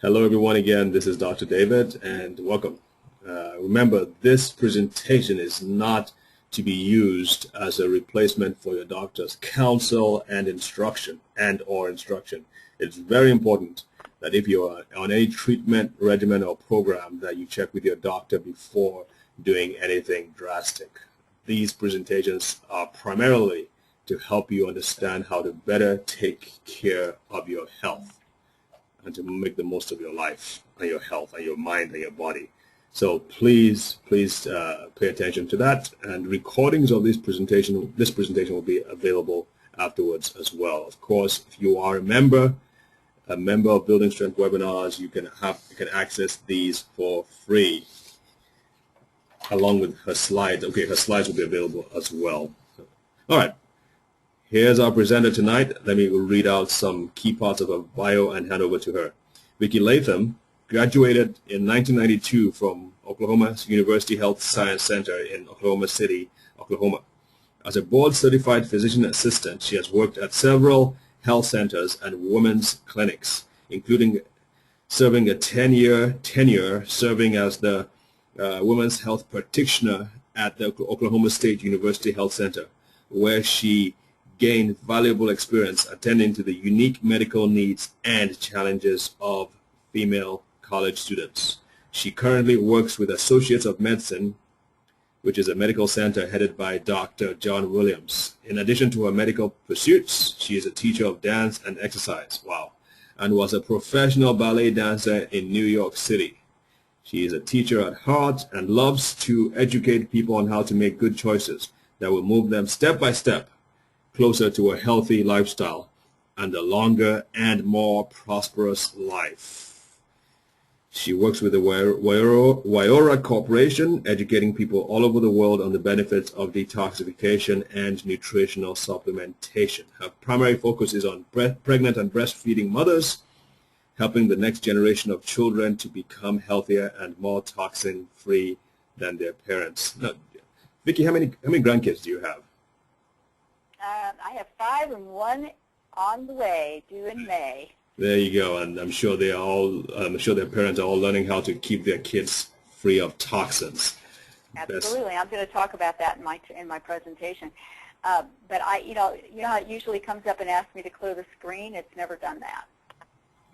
Hello, everyone. Again, this is Dr. David, and welcome. Remember, this presentation is not to be used as a replacement for your doctor's counsel and or instruction. It's very important that if you are on any treatment regimen or program that you check with your doctor before doing anything drastic. These presentations are primarily to help you understand how to better take care of your health and to make the most of your life and your health and your mind and your body. So please pay attention to that. And recordings of this presentation will be available afterwards as well. Of course, if you are a member of Building Strength webinars, you can access these for free, along with her slides. Okay, her slides will be available as well. All right. Here's our presenter tonight. Let me read out some key parts of her bio and hand over to her. Vicki Latham graduated in 1992 from Oklahoma University Health Science Center in Oklahoma City, Oklahoma. As a board-certified physician assistant, she has worked at several health centers and women's clinics, including serving a 10-year tenure serving as the women's health practitioner at the Oklahoma State University Health Center, where she gained valuable experience attending to the unique medical needs and challenges of female college students. She currently works with Associates of Medicine, which is a medical center headed by Dr. John Williams. In addition to her medical pursuits, she is a teacher of dance and exercise, wow, and was a professional ballet dancer in New York City. She is a teacher at heart and loves to educate people on how to make good choices that will move them step by step closer to a healthy lifestyle and a longer and more prosperous life. She works with the Waiora Corporation, educating people all over the world on the benefits of detoxification and nutritional supplementation. Her primary focus is on pregnant and breastfeeding mothers, helping the next generation of children to become healthier and more toxin-free than their parents. Now, Vicki, how many grandkids do you have? I have 5 and 1 on the way, due in May. There you go, and I'm sure I'm sure their parents are all learning how to keep their kids free of toxins. Absolutely, I'm going to talk about that in my presentation. But you know how it usually comes up and asks me to clear the screen. It's never done that.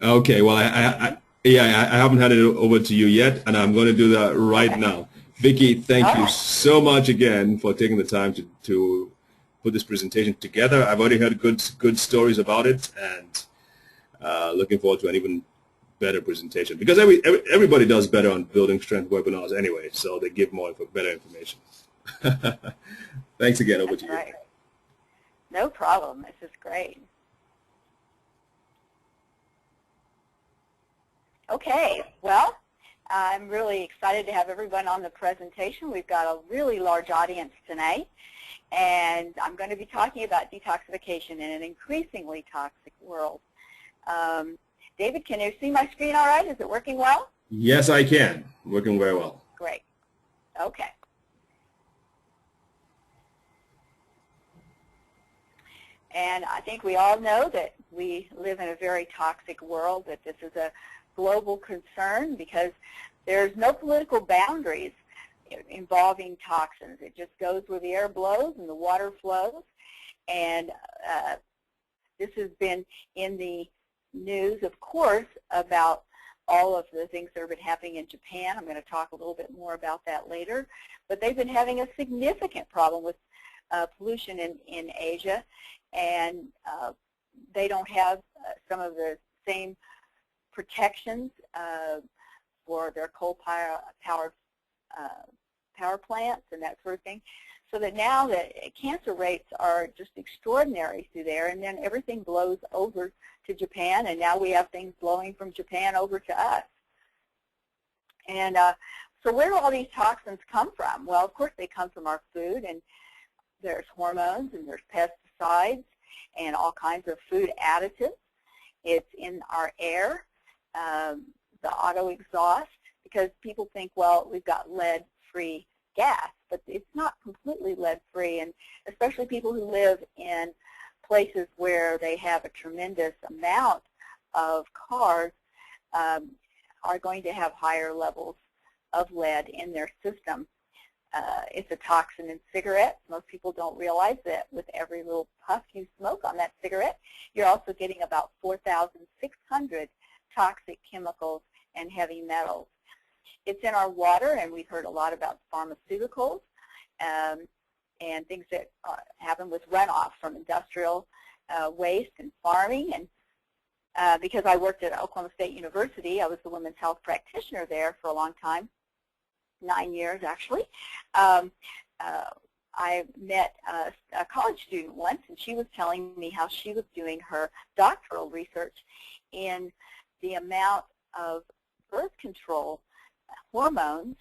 Okay, well, I haven't handed it over to you yet, and I'm going to do that right now. Vicki, thank you so much again for taking the time to put this presentation together. I've already heard good stories about it, and looking forward to an even better presentation, because everybody does better on Building Strength webinars anyway, so they give better information. Thanks again. Over to you. Right. No problem. This is great. Okay, well, I'm really excited to have everyone on the presentation. We've got a really large audience tonight, and I'm going to be talking about detoxification in an increasingly toxic world. David, can you see my screen all right? Is it working well? Yes, I can. Working very well. Great. Okay. And I think we all know that we live in a very toxic world, that this is a global concern because there's no political boundaries involving toxins. It just goes where the air blows and the water flows. And this has been in the news, of course, about all of the things that have been happening in Japan. I'm going to talk a little bit more about that later. But they've been having a significant problem with pollution in Asia, and they don't have some of the same protections for their coal-powered power plants and that sort of thing. So that now the cancer rates are just extraordinary through there, and then everything blows over to Japan, and now we have things blowing from Japan over to us. And so where do all these toxins come from? Well, of course they come from our food, and there's hormones, and there's pesticides, and all kinds of food additives. It's in our air, the auto exhaust, because people think, well, we've got lead-free gas, but it's not completely lead-free, and especially people who live in places where they have a tremendous amount of cars, are going to have higher levels of lead in their system. It's a toxin in cigarettes. Most people don't realize that with every little puff you smoke on that cigarette, you're also getting about 4,600 toxic chemicals and heavy metals. It's in our water, and we've heard a lot about pharmaceuticals and things that happen with runoff from industrial waste and farming. And because I worked at Oklahoma State University, I was the women's health practitioner there for a long time, 9 years actually. I met a college student once, and she was telling me how she was doing her doctoral research in the amount of birth control hormones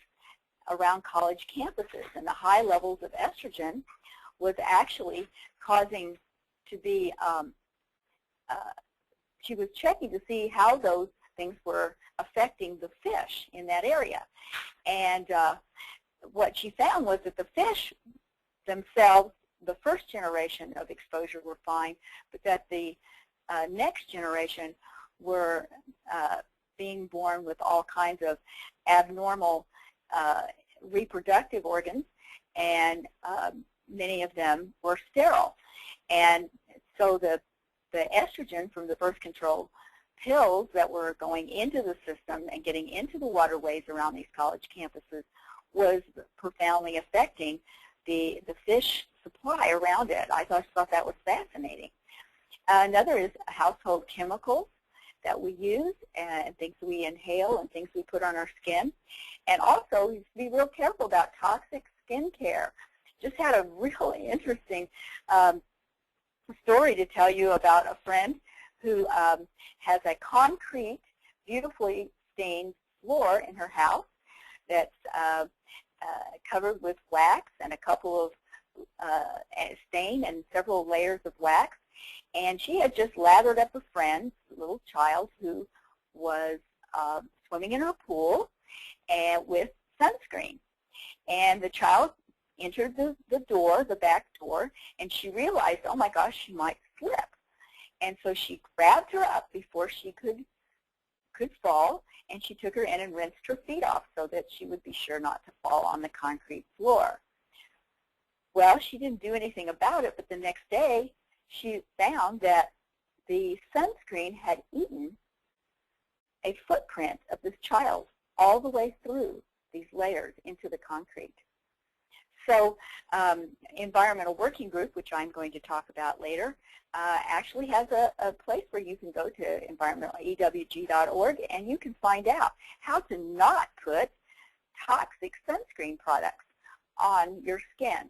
around college campuses, and the high levels of estrogen was actually causing to be, she was checking to see how those things were affecting the fish in that area. And what she found was that the fish themselves, the first generation of exposure were fine, but that the next generation were being born with all kinds of abnormal reproductive organs, and many of them were sterile. And so the estrogen from the birth control pills that were going into the system and getting into the waterways around these college campuses was profoundly affecting the fish supply around it. I thought that was fascinating. Another is household chemicals that we use and things we inhale and things we put on our skin. And also, we have to be real careful about toxic skin care. Just had a really interesting story to tell you about a friend who has a concrete, beautifully stained floor in her house that's covered with wax and a couple of stain and several layers of wax. And she had just lathered up a friend, a little child, who was swimming in her pool and with sunscreen. And the child entered the door, the back door, and she realized, oh my gosh, she might slip. And so she grabbed her up before she could fall, and she took her in and rinsed her feet off so that she would be sure not to fall on the concrete floor. Well, she didn't do anything about it, but the next day she found that the sunscreen had eaten a footprint of this child all the way through these layers into the concrete. So Environmental Working Group, which I'm going to talk about later, actually has a place where you can go to environmentalewg.org and you can find out how to not put toxic sunscreen products on your skin.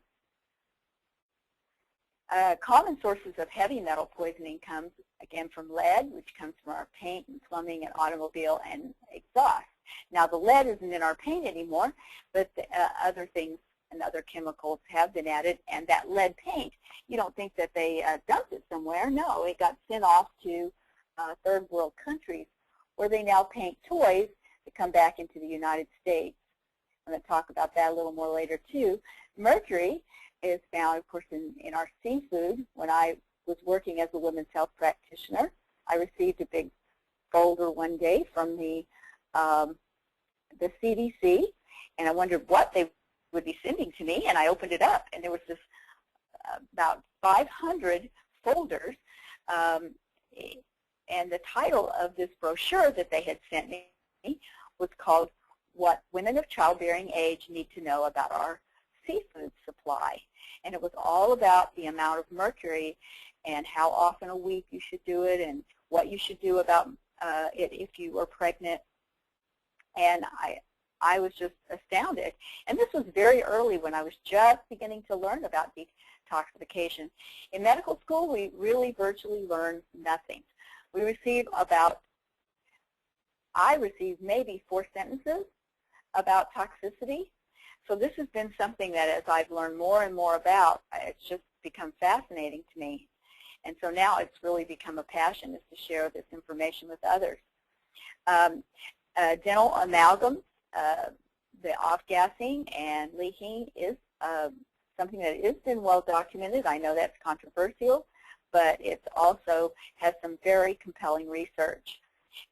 Common sources of heavy metal poisoning comes, again, from lead, which comes from our paint and plumbing and automobile and exhaust. Now, the lead isn't in our paint anymore, but the, other things and other chemicals have been added, and that lead paint, you don't think that they dumped it somewhere. No, it got sent off to third world countries where they now paint toys that come back into the United States. I'm going to talk about that a little more later, too. Mercury is found, of course, in our seafood. When I was working as a women's health practitioner, I received a big folder one day from the CDC, and I wondered what they would be sending to me, and I opened it up, and there was this about 500 folders, and the title of this brochure that they had sent me was called What Women of Childbearing Age Need to Know About Our Seafood Supply. And it was all about the amount of mercury and how often a week you should do it and what you should do about it if you were pregnant. And I was just astounded. And this was very early when I was just beginning to learn about detoxification. In medical school, we really virtually learned nothing. We received I received maybe 4 sentences about toxicity. So this has been something that as I've learned more and more about, it's just become fascinating to me. And so now it's really become a passion is to share this information with others. Dental amalgams, the off-gassing and leaking is something that has been well documented. I know that's controversial, but it also has some very compelling research.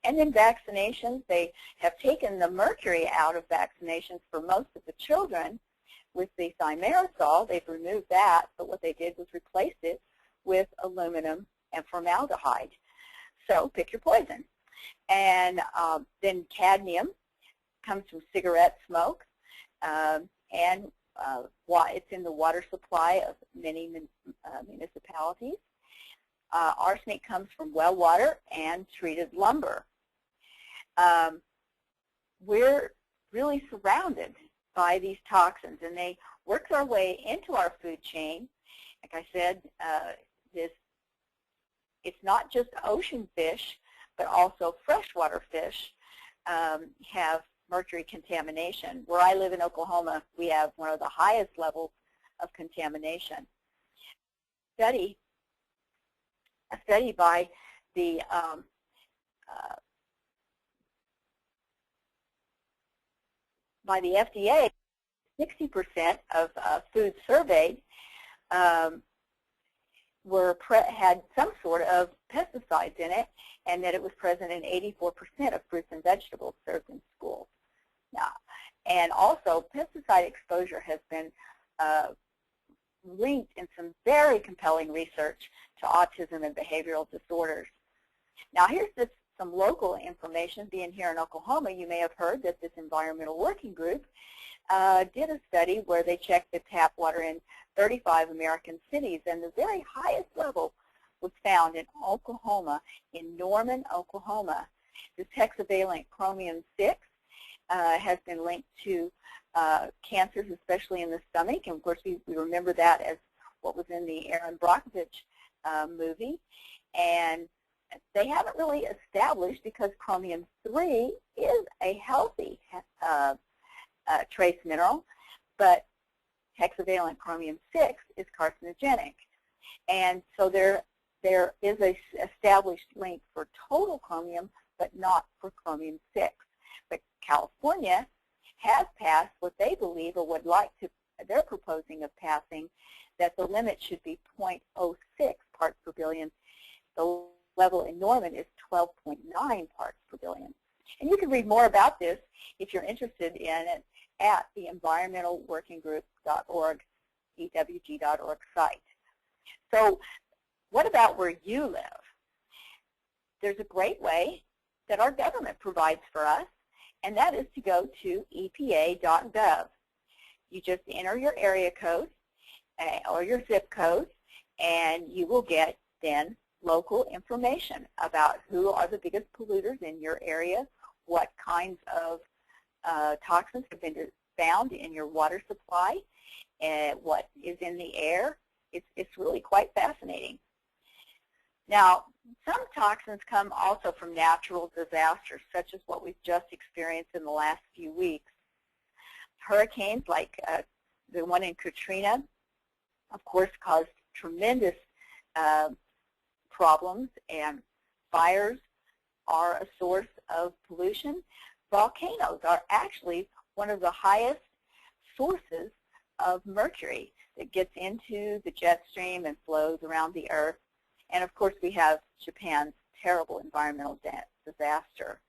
And then vaccinations, they have taken the mercury out of vaccinations for most of the children with the thimerosal. They've removed that, but what they did was replace it with aluminum and formaldehyde. So pick your poison. And then cadmium comes from cigarette smoke, and it's in the water supply of many municipalities. Arsenic comes from well water and treated lumber. We're really surrounded by these toxins, and they work their way into our food chain. Like I said, it's not just ocean fish, but also freshwater fish have mercury contamination. Where I live in Oklahoma, we have one of the highest levels of contamination. A study by the FDA, 60% of food surveyed had some sort of pesticides in it, and that it was present in 84% of fruits and vegetables served in schools. Now, and also, pesticide exposure has been linked in some very compelling research to autism and behavioral disorders. Now, here's some local information. Being here in Oklahoma, you may have heard that this environmental working group did a study where they checked the tap water in 35 American cities, and the very highest level was found in Oklahoma, in Norman, Oklahoma. This hexavalent chromium-6 has been linked to cancers, especially in the stomach, and of course we remember that as what was in the Aaron Brockovich movie. And they haven't really established, because chromium-3 is a healthy trace mineral, but hexavalent chromium-6 is carcinogenic. And so there is an established link for total chromium, but not for chromium-6. But California has passed what they believe, or would like to, they're proposing of passing, that the limit should be 0.06 parts per billion. The level in Norman is 12.9 parts per billion. And you can read more about this if you're interested in it at the environmentalworkinggroup.org, EWG.org site. So what about where you live? There's a great way that our government provides for us, and that is to go to EPA.gov. You just enter your area code or your zip code, and you will get then local information about who are the biggest polluters in your area, what kinds of toxins have been found in your water supply, and what is in the air. It's really quite fascinating. Now, some toxins come also from natural disasters, such as what we've just experienced in the last few weeks. Hurricanes like the one in Katrina, of course, caused tremendous problems, and fires are a source of pollution. Volcanoes are actually one of the highest sources of mercury that gets into the jet stream and flows around the earth. And of course, we have Japan's terrible environmental disaster.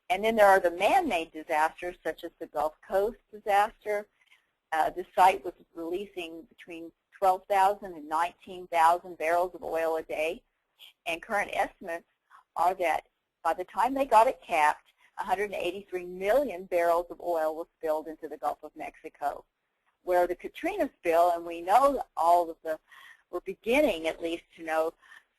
And then there are the man-made disasters, such as the Gulf Coast disaster. The site was releasing between 12,000 and 19,000 barrels of oil a day. And current estimates are that by the time they got it capped, 183 million barrels of oil was spilled into the Gulf of Mexico. Where the Katrina spill, and we know all of the, we're beginning at least to know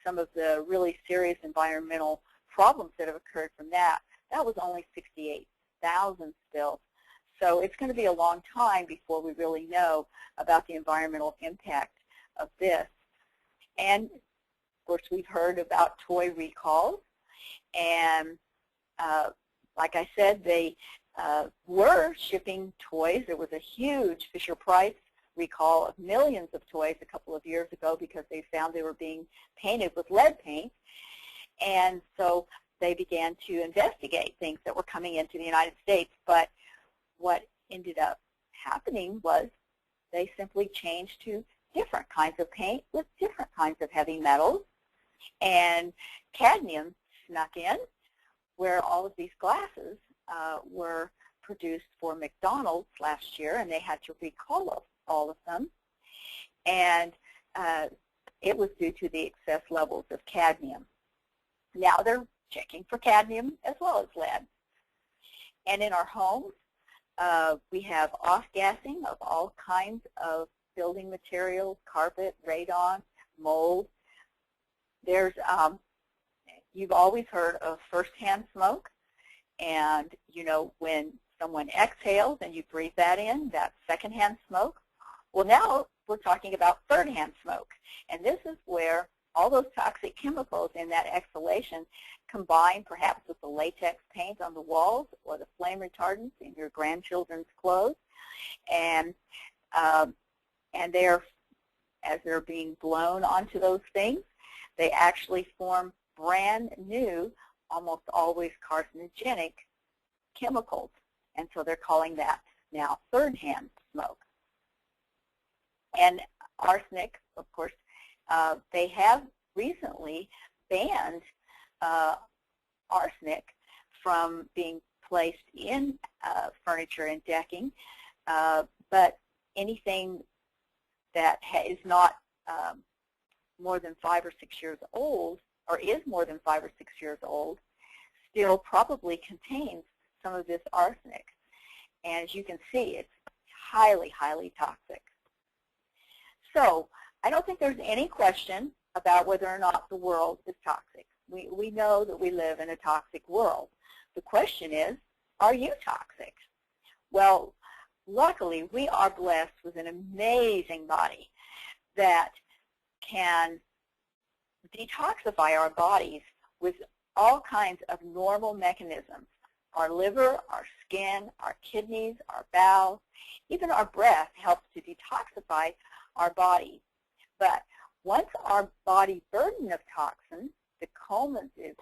some of the really serious environmental problems that have occurred from that. That was only 68,000 spills. So it's going to be a long time before we really know about the environmental impact of this. And of course, we've heard about toy recalls, and like I said, they were shipping toys. There was a huge Fisher-Price recall of millions of toys a couple of years ago because they found they were being painted with lead paint. And so they began to investigate things that were coming into the United States. But what ended up happening was they simply changed to different kinds of paint with different kinds of heavy metals. And cadmium snuck in where all of these glasses were produced for McDonald's last year, and they had to recall all of them. And it was due to the excess levels of cadmium. Now they're checking for cadmium as well as lead. And in our homes, we have off-gassing of all kinds of building materials, carpet, radon, mold. There's, you've always heard of first-hand smoke, and you know when someone exhales and you breathe that in, that's second-hand smoke. Well, now we're talking about third-hand smoke, and this is where all those toxic chemicals in that exhalation combine perhaps with the latex paint on the walls or the flame retardants in your grandchildren's clothes, and they're, as they're being blown onto those things, they actually form brand new, almost always carcinogenic chemicals, and so they're calling that now third-hand smoke. And arsenic, of course, they have recently banned arsenic from being placed in furniture and decking, but anything that is not more than 5 or 6 years old, or is more than 5 or 6 years old, still probably contains some of this arsenic. And as you can see, it's highly, highly toxic. So I don't think there's any question about whether or not the world is toxic. We know that we live in a toxic world. The question is, are you toxic? Well, luckily, we are blessed with an amazing body that can detoxify our bodies with all kinds of normal mechanisms. Our liver, our skin, our kidneys, our bowels, even our breath helps to detoxify our body. But once our body burden of toxins, the cumulative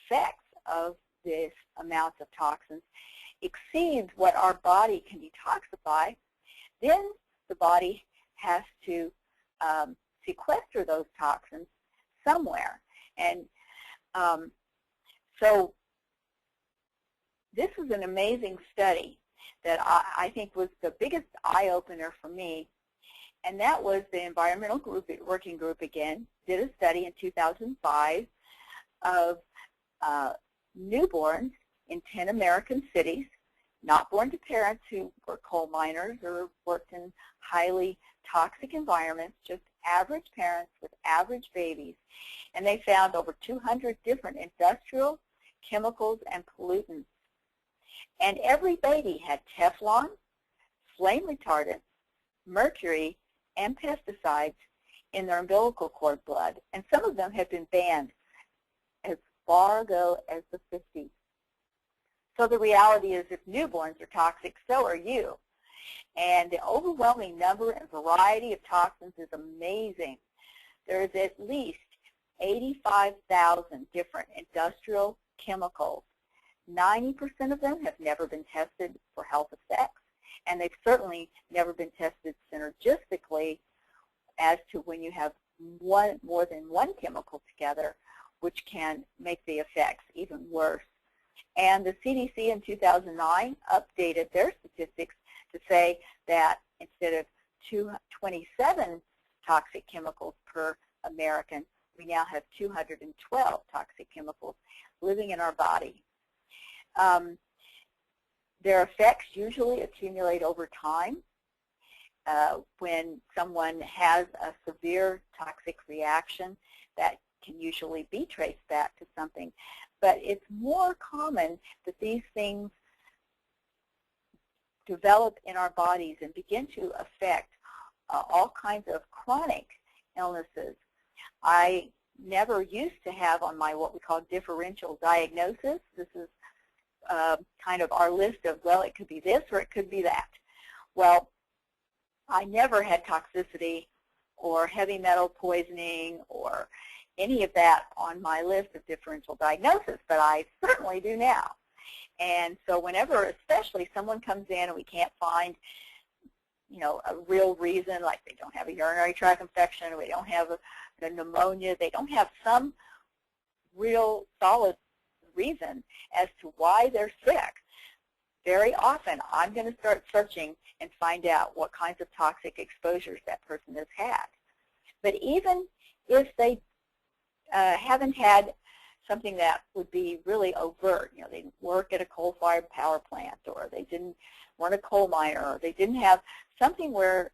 effects of this amount of toxins exceeds what our body can detoxify, then the body has to sequester those toxins somewhere. And so this is an amazing study that I think was the biggest eye-opener for me, and that was the environmental group, working group again, did a study in 2005 of newborns in 10 American cities, not born to parents who were coal miners or worked in highly toxic environments, just average parents with average babies. And they found over 200 different industrial chemicals and pollutants. And every baby had Teflon, flame retardants, mercury, and pesticides in their umbilical cord blood. And some of them have been banned as far ago as the 50s. So the reality is, if newborns are toxic, so are you. And the overwhelming number and variety of toxins is amazing. There is at least 85,000 different industrial chemicals. 90% of them have never been tested for health effects, and they've certainly never been tested synergistically as to when you have more than one chemical together, which can make the effects even worse. And the CDC in 2009 updated their statistics to say that instead of 27 toxic chemicals per American, we now have 212 toxic chemicals living in our body. Their effects usually accumulate over time. When someone has a severe toxic reaction, that can usually be traced back to something. But it's more common that these things develop in our bodies and begin to affect all kinds of chronic illnesses. I never used to have on my what we call differential diagnosis. This is kind of our list of, well, it could be this or it could be that. Well, I never had toxicity or heavy metal poisoning or any of that on my list of differential diagnosis, but I certainly do now. And so whenever, especially, someone comes in and we can't find, you know, a real reason, like they don't have a urinary tract infection, or they don't have a pneumonia, they don't have some real solid reason as to why they're sick, very often I'm going to start searching and find out what kinds of toxic exposures that person has had. But even if they haven't had something that would be really overt, you know, they didn't work at a coal-fired power plant, or they weren't a coal miner, or they didn't have something where,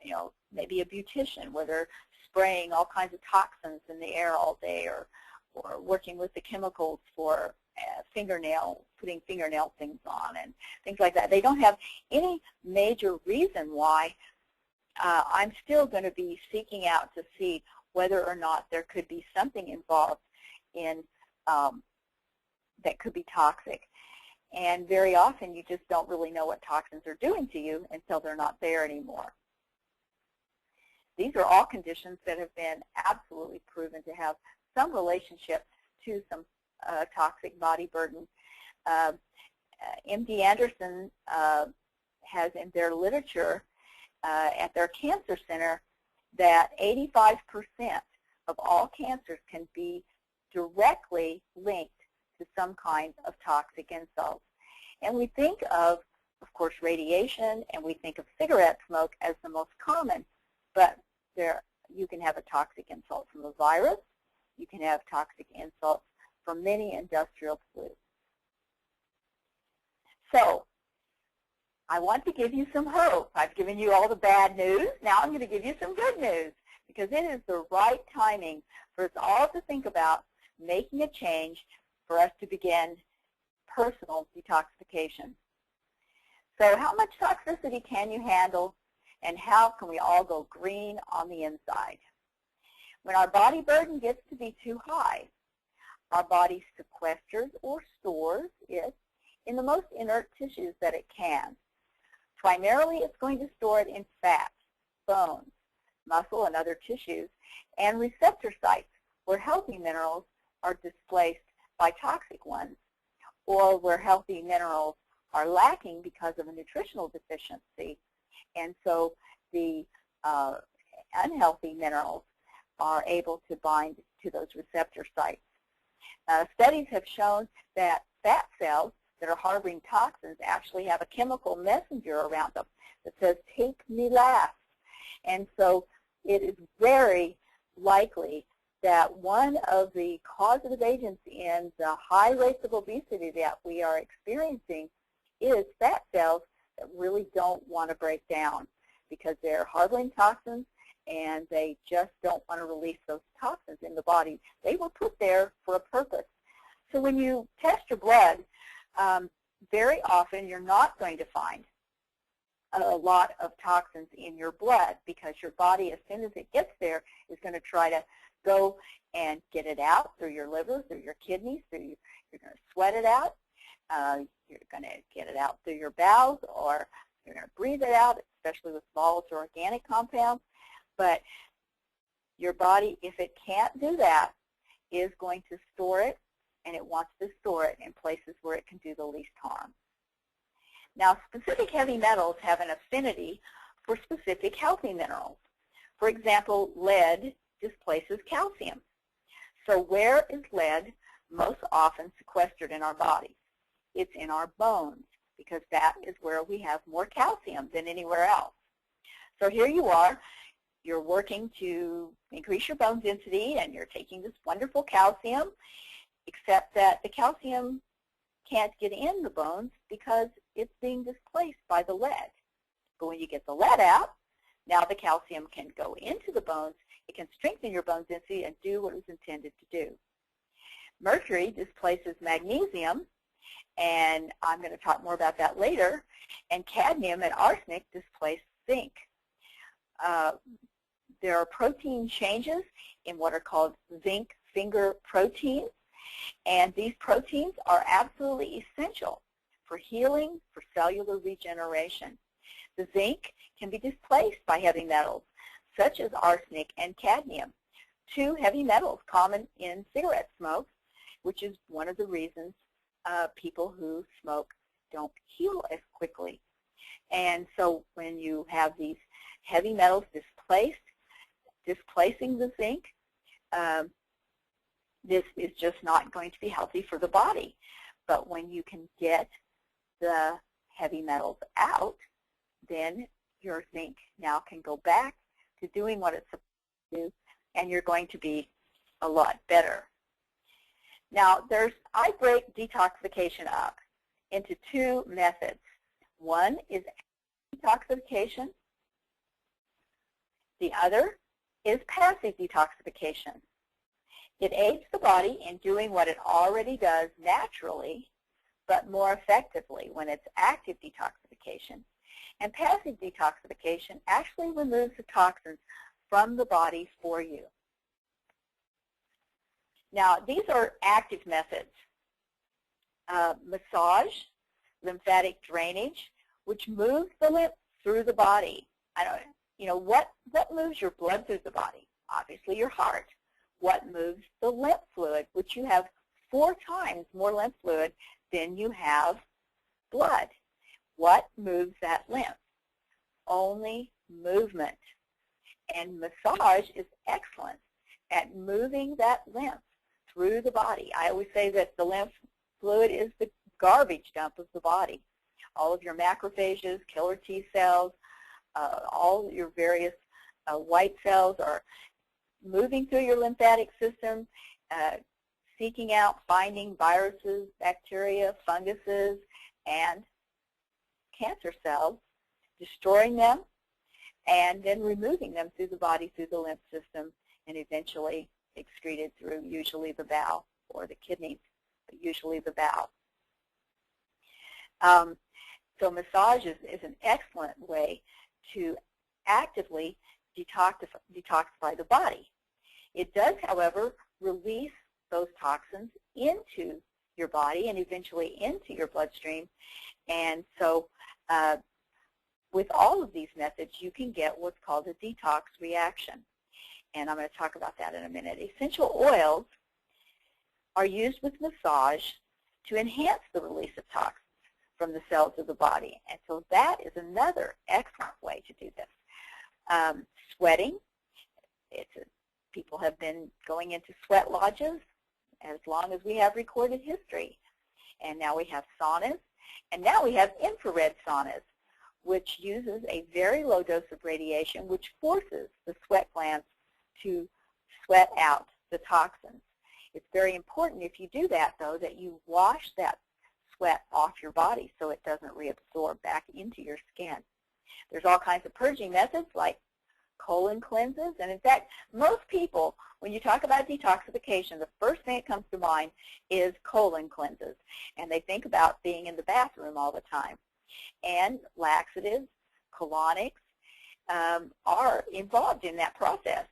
you know, maybe a beautician where they're spraying all kinds of toxins in the air all day, or working with the chemicals for putting fingernail things on and things like that. They don't have any major reason why. I'm still going to be seeking out to see whether or not there could be something involved in that could be toxic. And very often you just don't really know what toxins are doing to you until they're not there anymore. These are all conditions that have been absolutely proven to have some relationship to some toxic body burden. MD Anderson has in their literature at their cancer center that 85% of all cancers can be directly linked to some kind of toxic insult. And we think of course, radiation, and we think of cigarette smoke as the most common, but you can have a toxic insult from a virus. You can have toxic insults from many industrial pollutants. So I want to give you some hope. I've given you all the bad news. Now I'm going to give you some good news, because it is the right timing for us all to think about making a change for us to begin personal detoxification. So how much toxicity can you handle, and how can we all go green on the inside? When our body burden gets to be too high, our body sequesters or stores it in the most inert tissues that it can. Primarily, it's going to store it in fat, bones, muscle, and other tissues, and receptor sites where healthy minerals are displaced by toxic ones, or where healthy minerals are lacking because of a nutritional deficiency. And so the unhealthy minerals are able to bind to those receptor sites. Studies have shown that fat cells that are harboring toxins actually have a chemical messenger around them that says, "Take me last." And so it is very likely that one of the causative agents in the high rates of obesity that we are experiencing is fat cells that really don't want to break down, because they're harboring toxins and they just don't want to release those toxins in the body. They were put there for a purpose. So when you test your blood, very often you're not going to find a lot of toxins in your blood, because your body, as soon as it gets there, is going to try to go and get it out through your liver, through your kidneys, you're going to sweat it out, you're going to get it out through your bowels, or you're going to breathe it out, especially with volatile organic compounds. But your body, if it can't do that, is going to store it, and it wants to store it in places where it can do the least harm. Now, specific heavy metals have an affinity for specific healthy minerals. For example, lead displaces calcium. So where is lead most often sequestered in our bodies? It's in our bones, because that is where we have more calcium than anywhere else. So here you are, you're working to increase your bone density, and you're taking this wonderful calcium, except that the calcium can't get in the bones because it's being displaced by the lead. But when you get the lead out, now the calcium can go into the bones. It can strengthen your bone density and do what it was intended to do. Mercury displaces magnesium, and I'm going to talk more about that later. And cadmium and arsenic displace zinc. There are protein changes in what are called zinc finger proteins, and these proteins are absolutely essential for healing, for cellular regeneration. The zinc can be displaced by heavy metals, such as arsenic and cadmium, two heavy metals common in cigarette smoke, which is one of the reasons people who smoke don't heal as quickly. And so when you have these heavy metals displacing the zinc, this is just not going to be healthy for the body. But when you can get the heavy metals out, then your zinc now can go back to doing what it's supposed to do, and you're going to be a lot better. Now, I break detoxification up into two methods. One is detoxification. The other is passive detoxification. It aids the body in doing what it already does naturally, but more effectively when it's active detoxification. And passive detoxification actually removes the toxins from the body for you. Now, these are active methods. Massage, lymphatic drainage, which moves the lymph through the body. What moves your blood through the body? Obviously, your heart. What moves the lymph fluid, which you have 4 times more lymph fluid than you have blood? What moves that lymph? Only movement. And massage is excellent at moving that lymph through the body. I always say that the lymph fluid is the garbage dump of the body. All of your macrophages, killer T cells, all your various white cells are moving through your lymphatic system, seeking out, finding viruses, bacteria, funguses, and cancer cells, destroying them, and then removing them through the body, through the lymph system, and eventually excreted through usually the bowel or the kidneys, but usually the bowel. So massage is an excellent way to actively detoxify the body. It does, however, release those toxins into your body and eventually into your bloodstream. And so with all of these methods, you can get what's called a detox reaction. And I'm going to talk about that in a minute. Essential oils are used with massage to enhance the release of toxins from the cells of the body. And so that is another excellent way to do this. Sweating. People have been going into sweat lodges as long as we have recorded history. And now we have saunas. And now we have infrared saunas, which uses a very low dose of radiation, which forces the sweat glands to sweat out the toxins. It's very important if you do that, though, that you wash that sweat off your body so it doesn't reabsorb back into your skin. There's all kinds of purging methods like colon cleanses. And in fact, most people, when you talk about detoxification, the first thing that comes to mind is colon cleanses. And they think about being in the bathroom all the time. And laxatives, colonics are involved in that process.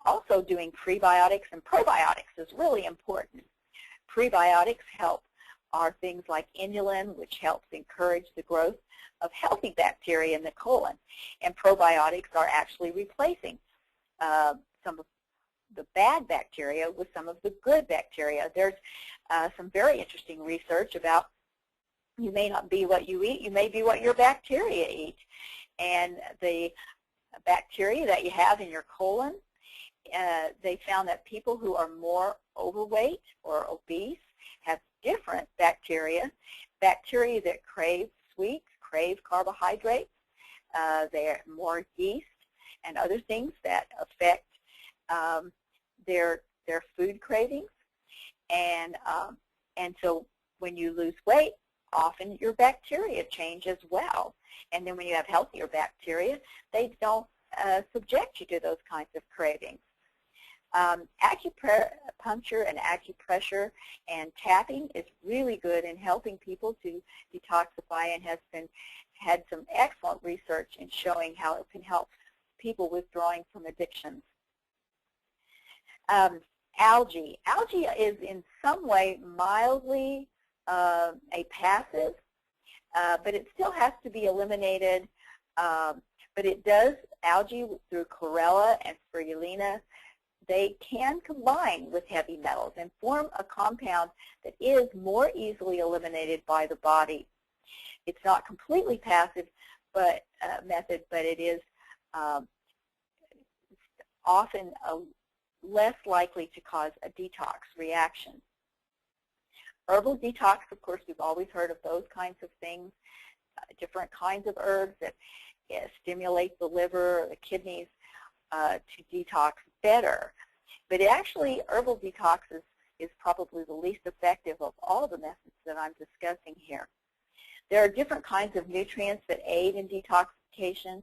Also doing prebiotics and probiotics is really important. Prebiotics help are things like inulin, which helps encourage the growth of healthy bacteria in the colon. And probiotics are actually replacing some of the bad bacteria with some of the good bacteria. There's some very interesting research about you may not be what you eat, you may be what your bacteria eat. And the bacteria that you have in your colon, they found that people who are more overweight or obese have different bacteria that crave sweets, crave carbohydrates. They are more yeast and other things that affect their food cravings. And so when you lose weight, often your bacteria change as well. And then when you have healthier bacteria, they don't subject you to those kinds of cravings. Acupuncture and acupressure and tapping is really good in helping people to detoxify and had some excellent research in showing how it can help people withdrawing from addictions. Algae. Algae is in some way mildly a passive, but it still has to be eliminated. But it does, algae through chlorella and spirulina, they can combine with heavy metals and form a compound that is more easily eliminated by the body. It's not completely passive method, but it is often less likely to cause a detox reaction. Herbal detox, of course, we've always heard of those kinds of things, different kinds of herbs that stimulate the liver or the kidneys to detox better. But actually, herbal detox is probably the least effective of all the methods that I'm discussing here. There are different kinds of nutrients that aid in detoxification,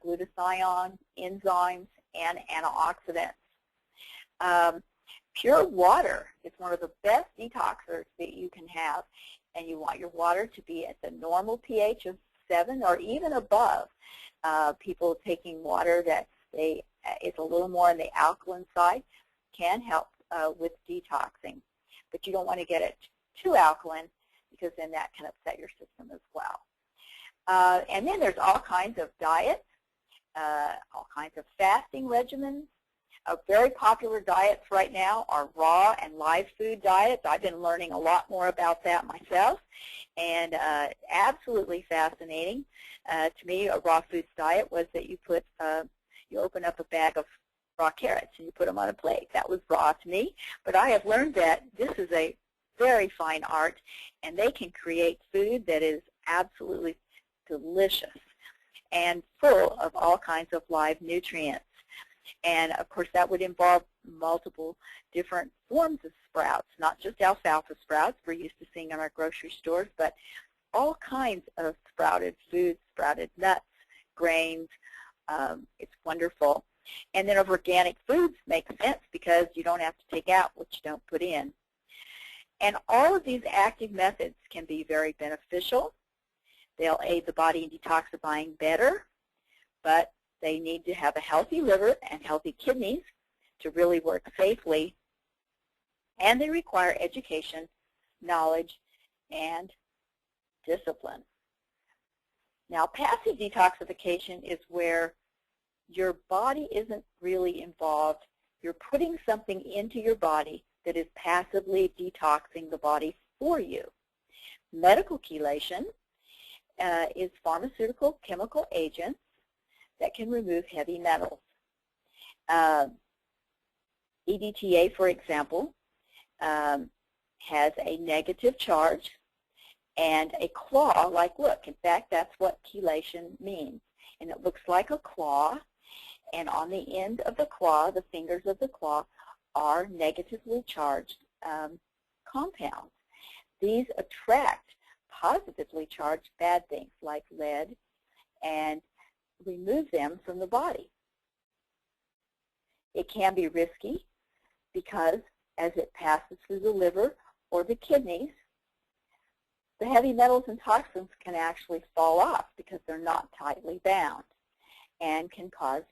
glutathione, enzymes, and antioxidants. Pure water is one of the best detoxers that you can have, and you want your water to be at the normal pH of 7 or even above. People taking water that is a little more on the alkaline side can help with detoxing, but you don't want to get it too alkaline because then that can upset your system as well. And then there's all kinds of diets, all kinds of fasting regimens. Very popular diets right now are raw and live food diets. I've been learning a lot more about that myself, and absolutely fascinating. To me, a raw foods diet was that you open up a bag of raw carrots and you put them on a plate. That was raw to me, but I have learned that this is a very fine art, and they can create food that is absolutely delicious and full of all kinds of live nutrients. And of course that would involve multiple different forms of sprouts, not just alfalfa sprouts we're used to seeing in our grocery stores, but all kinds of sprouted foods, sprouted nuts, grains. It's wonderful. And then of organic foods makes sense because you don't have to take out what you don't put in. And all of these active methods can be very beneficial. They'll aid the body in detoxifying better, but they need to have a healthy liver and healthy kidneys to really work safely. And they require education, knowledge, and discipline. Now, passive detoxification is where your body isn't really involved. You're putting something into your body that is passively detoxing the body for you. Medical chelation is pharmaceutical chemical agents that can remove heavy metals. EDTA, for example, has a negative charge and a claw-like look. In fact, that's what chelation means. And it looks like a claw, and on the end of the claw, the fingers of the claw, are negatively charged compounds. These attract positively charged bad things like lead and remove them from the body. It can be risky because as it passes through the liver or the kidneys, the heavy metals and toxins can actually fall off because they're not tightly bound and can cause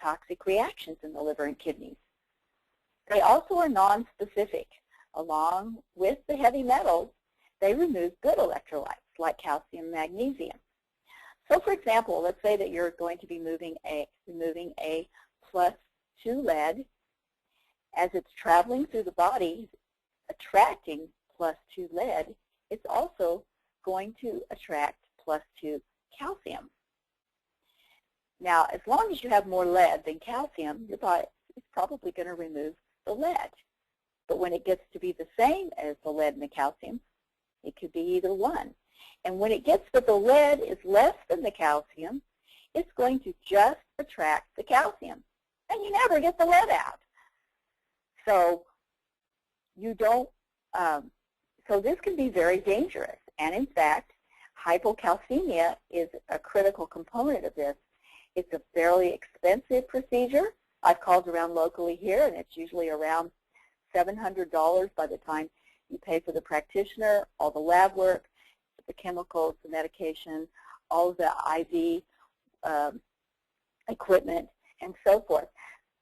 toxic reactions in the liver and kidneys. They also are non-specific. Along with the heavy metals, they remove good electrolytes like calcium and magnesium. So for example, let's say that you're going to be removing a +2 lead. As it's traveling through the body, attracting +2 lead, it's also going to attract +2 calcium. Now, as long as you have more lead than calcium, your body is probably going to remove the lead. But when it gets to be the same as the lead and the calcium, it could be either one. And when it gets that the lead is less than the calcium, it's going to just attract the calcium. And you never get the lead out. So you don't, so this can be very dangerous. And in fact, hypocalcemia is a critical component of this. It's a fairly expensive procedure. I've called around locally here, and it's usually around $700 by the time you pay for the practitioner, all the lab work, the chemicals, the medication, all of the IV equipment, and so forth.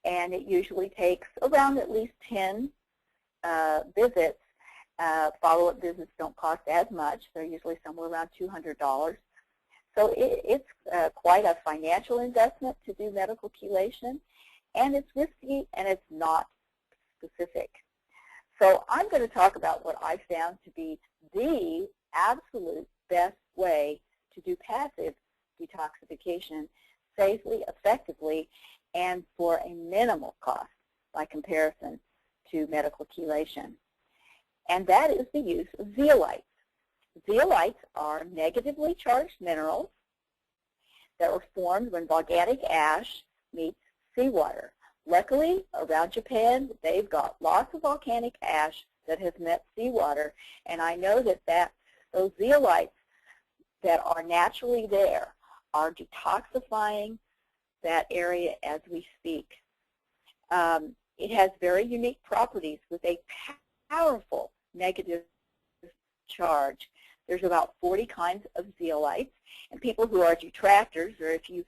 And it usually takes around at least 10 visits. Follow-up visits don't cost as much. They're usually somewhere around $200. So it's quite a financial investment to do medical chelation, and it's risky and it's not specific. So I'm going to talk about what I found to be the absolute best way to do passive detoxification safely, effectively, and for a minimal cost by comparison to medical chelation. And that is the use of zeolites. Zeolites are negatively charged minerals that were formed when volcanic ash meets seawater. Luckily, around Japan, they've got lots of volcanic ash that has met seawater, and I know that those zeolites that are naturally there are detoxifying that area as we speak. It has very unique properties with a powerful negative charge. There's about 40 kinds of zeolites, and people who are detractors, or if you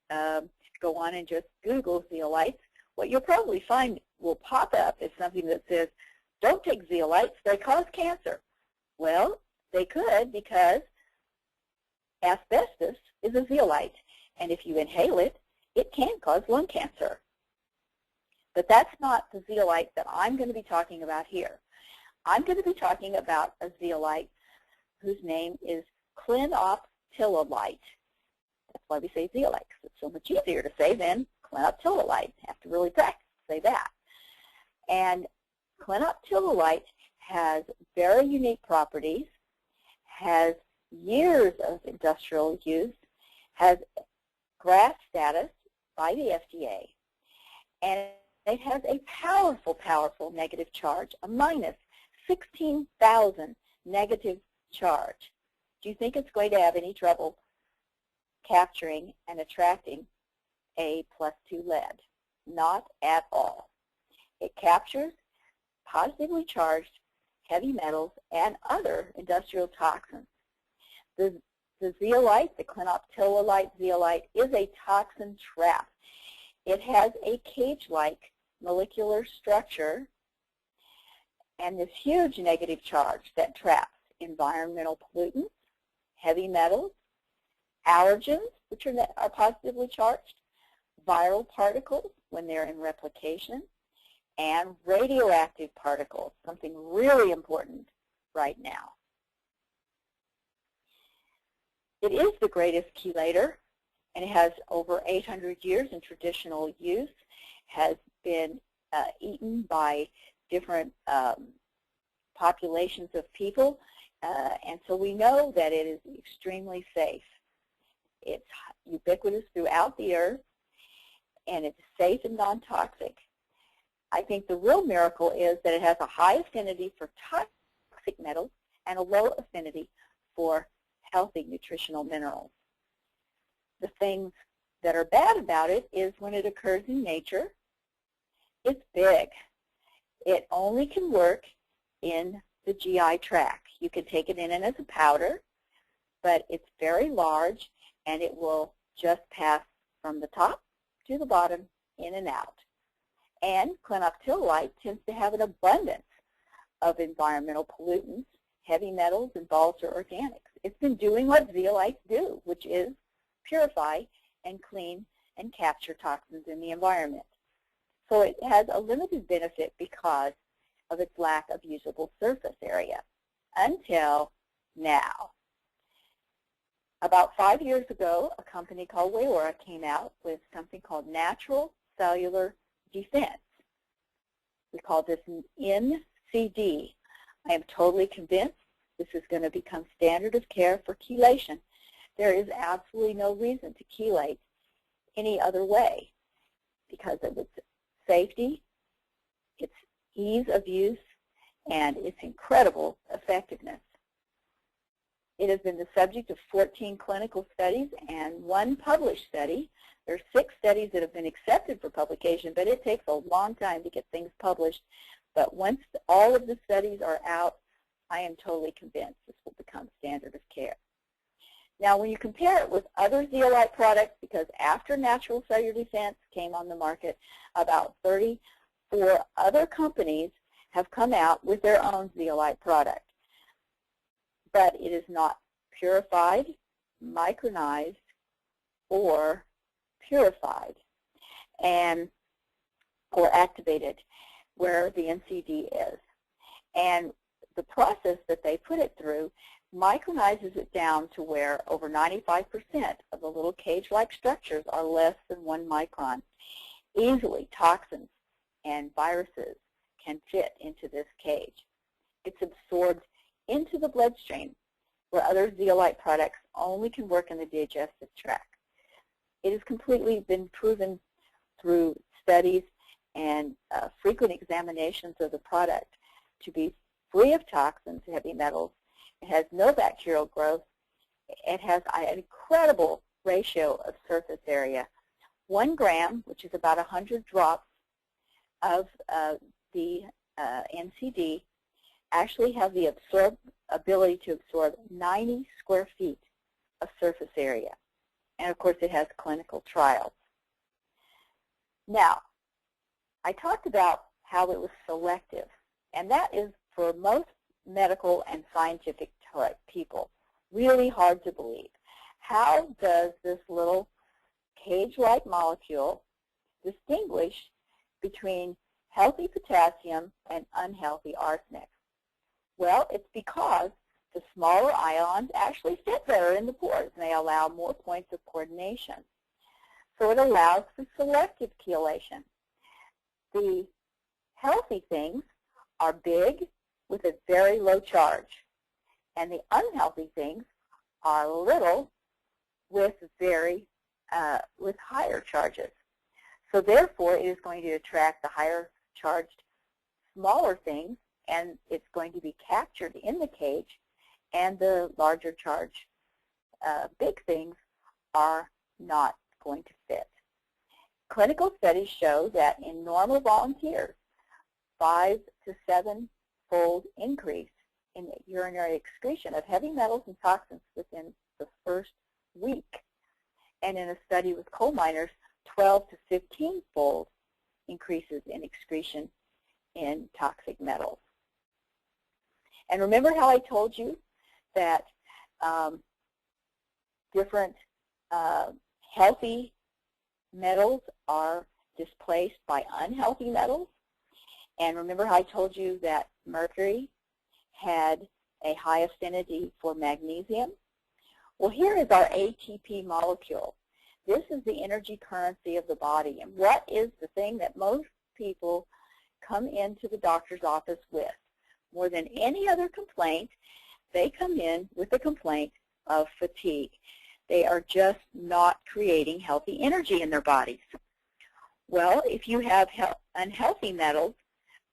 go on and just Google zeolites, what you'll probably find will pop up is something that says, don't take zeolites, they cause cancer. Well, they could, because asbestos is a zeolite, and if you inhale it, it can cause lung cancer. But that's not the zeolite that I'm going to be talking about here. I'm going to be talking about a zeolite whose name is clinoptilolite. That's why we say zeolite, because it's so much easier to say than clinoptilolite. You have to really practice to say that. And clinoptilolite has very unique properties, has years of industrial use, has GRAS status by the FDA, and it has a powerful, powerful negative charge, a minus 16,000 negative charge. Do you think it's going to have any trouble capturing and attracting A+2 lead? Not at all. It captures positively charged heavy metals and other industrial toxins. The zeolite, the clinoptilolite zeolite, is a toxin trap. It has a cage-like molecular structure and this huge negative charge that traps environmental pollutants, heavy metals, allergens, which are positively charged, viral particles when they're in replication, and radioactive particles, something really important right now. It is the greatest chelator, and it has over 800 years in traditional use, has been eaten by different populations of people, and so we know that it is extremely safe. It's ubiquitous throughout the earth, and it's safe and non-toxic. I think the real miracle is that it has a high affinity for toxic metals and a low affinity for healthy nutritional minerals. The things that are bad about it is when it occurs in nature, it's big. It only can work in the GI tract. You can take it in as a powder, but it's very large, and it will just pass from the top to the bottom, in and out. And clinoptilolite tends to have an abundance of environmental pollutants, heavy metals, and volatile organics. It's been doing what zeolites do, which is purify and clean and capture toxins in the environment. So it has a limited benefit because of its lack of usable surface area, until now. About 5 years ago, a company called Waylora came out with something called natural cellular defense. We call this an NCD. I am totally convinced this is going to become standard of care for chelation. There is absolutely no reason to chelate any other way because of its safety, its ease of use, and its incredible effectiveness. It has been the subject of 14 clinical studies and 1 published study. There are 6 studies that have been accepted for publication, but it takes a long time to get things published. But once all of the studies are out, I am totally convinced this will become standard of care. Now, when you compare it with other zeolite products, because after natural cellular defense came on the market, about 34 other companies have come out with their own zeolite product. But it is not purified, micronized, or purified or activated where the NCD is. And the process that they put it through micronizes it down to where over 95% of the little cage-like structures are less than 1 micron. easily toxins and viruses can fit into this cage. It's absorbed into the bloodstream, where other zeolite products only can work in the digestive tract. It has completely been proven through studies and frequent examinations of the product to be free of toxins, heavy metals. It has no bacterial growth. It has an incredible ratio of surface area. 1 gram, which is about 100 drops of the NCD, actually have the ability to absorb 90 square feet of surface area. And of course, it has clinical trials. Now, I talked about how it was selective, and that is for most medical and scientific people really hard to believe. How does this little cage-like molecule distinguish between healthy potassium and unhealthy arsenic? Well, it's because the smaller ions actually fit better in the pores, and they allow more points of coordination. So it allows for selective chelation. The healthy things are big with a very low charge, and the unhealthy things are little with with higher charges. So therefore, it is going to attract the higher charged smaller things, and it's going to be captured in the cage, and the larger charged big things are not going to fit. Clinical studies show that in normal volunteers, 5 to 7-fold increase in the urinary excretion of heavy metals and toxins within the first week. And in a study with coal miners, 12 to 15-fold increases in excretion in toxic metals. And remember how I told you that different healthy metals are displaced by unhealthy metals? And remember how I told you that mercury had a high affinity for magnesium? Well, here is our ATP molecule. This is the energy currency of the body. And what is the thing that most people come into the doctor's office with? More than any other complaint, they come in with a complaint of fatigue. They are just not creating healthy energy in their bodies. Well, if you have unhealthy metals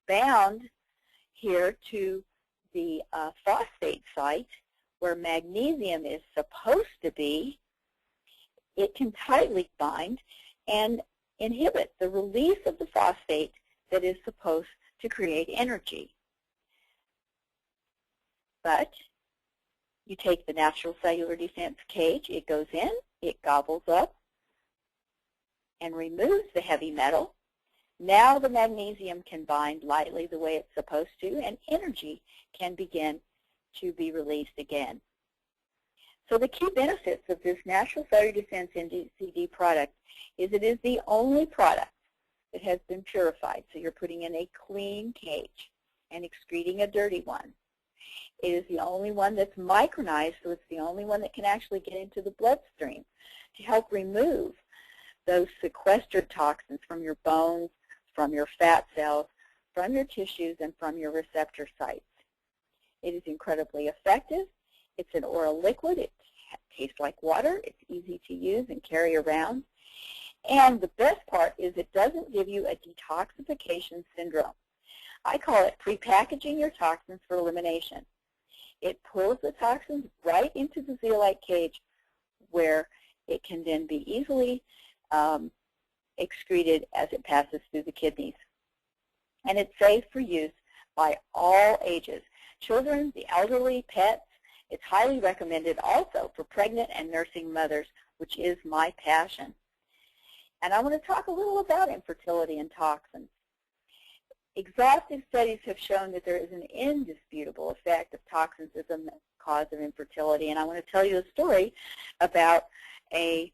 bound here to the phosphate site where magnesium is supposed to be, it can tightly bind and inhibit the release of the phosphate that is supposed to create energy. But you take the natural cellular defense cage, it goes in, it gobbles up and removes the heavy metal. Now the magnesium can bind lightly the way it's supposed to, and energy can begin to be released again. So the key benefits of this natural cellular defense NCD product is it is the only product that has been purified. So you're putting in a clean cage and excreting a dirty one. It is the only one that's micronized, so it's the only one that can actually get into the bloodstream to help remove those sequestered toxins from your bones, from your fat cells, from your tissues, and from your receptor sites. It is incredibly effective. It's an oral liquid. It tastes like water. It's easy to use and carry around. And the best part is it doesn't give you a detoxification syndrome. I call it prepackaging your toxins for elimination. It pulls the toxins right into the zeolite cage where it can then be easily excreted as it passes through the kidneys. And it's safe for use by all ages. Children, the elderly, pets. It's highly recommended also for pregnant and nursing mothers, which is my passion. And I want to talk a little about infertility and toxins. Exhaustive studies have shown that there is an indisputable effect of toxins as a cause of infertility. And I want to tell you a story about a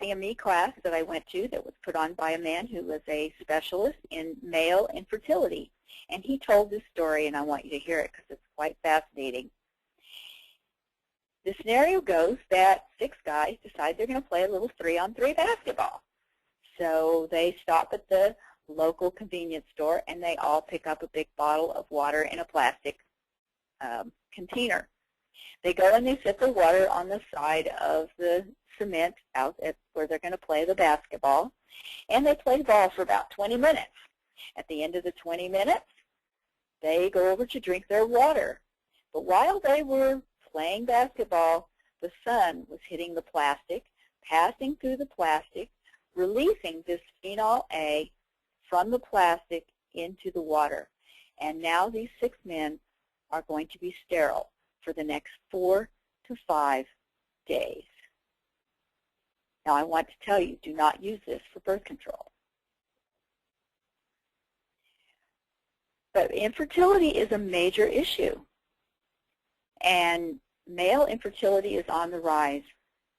CME class that I went to that was put on by a man who was a specialist in male infertility. And he told this story, and I want you to hear it because it's quite fascinating. The scenario goes that 6 guys decide they're going to play a little 3-on-3 basketball. So they stop at the local convenience store and they all pick up a big bottle of water in a plastic container. They go and they sit the water on the side of the cement out at where they're going to play the basketball, and they play ball for about 20 minutes. At the end of the 20 minutes, they go over to drink their water. But while they were playing basketball, the sun was hitting the plastic, passing through the plastic, releasing bisphenol A from the plastic into the water. And now these 6 men are going to be sterile for the next 4 to 5 days. Now I want to tell you, do not use this for birth control. But infertility is a major issue. And male infertility is on the rise.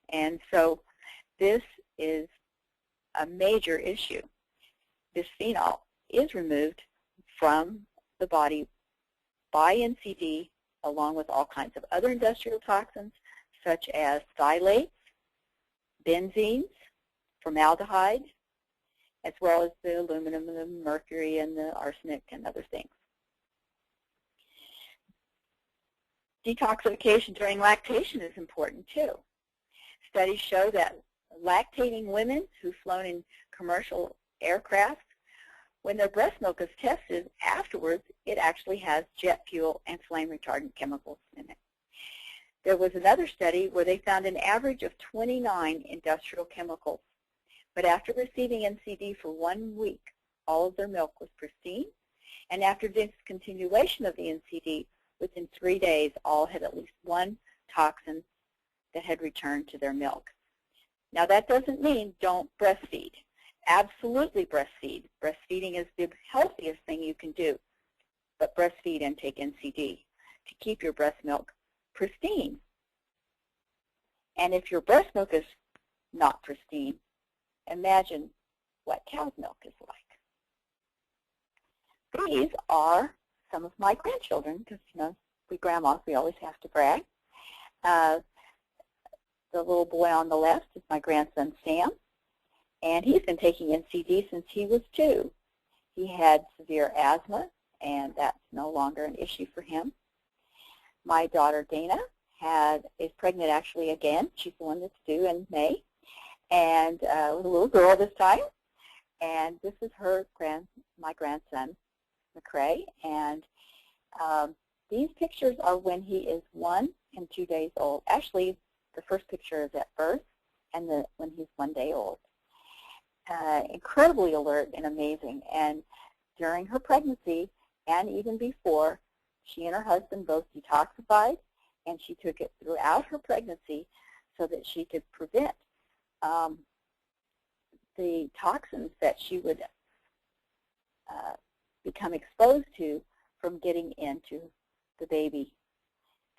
And so this is a major issue. Bisphenol is removed from the body by NCD along with all kinds of other industrial toxins such as phthalates, benzenes, formaldehyde, as well as the aluminum and the mercury and the arsenic and other things. Detoxification during lactation is important too. Studies show that lactating women who've flown in commercial aircraft, when their breast milk is tested afterwards, it actually has jet fuel and flame retardant chemicals in it. There was another study where they found an average of 29 industrial chemicals. But after receiving NCD for 1 week, all of their milk was pristine. And after discontinuation of the NCD, within 3 days, all had at least one toxin that had returned to their milk. Now that doesn't mean don't breastfeed. Absolutely breastfeed. Breastfeeding is the healthiest thing you can do. But breastfeed and take NCD to keep your breast milk pristine. And if your breast milk is not pristine, imagine what cow's milk is like. These are some of my grandchildren, because, you know, we grandmas, we always have to brag. The little boy on the left is my grandson, Sam, and he's been taking NCD since he was 2. He had severe asthma, and that's no longer an issue for him. My daughter, Dana, is pregnant actually again. She's the one that's due in May, and with a little girl this time. And this is my grandson, McCrae, and these pictures are when he is 1 and 2 days old. Actually, the first picture is at birth, and when he's 1 day old. Incredibly alert and amazing. And during her pregnancy, and even before, she and her husband both detoxified, and she took it throughout her pregnancy so that she could prevent the toxins that she would become exposed to from getting into the baby.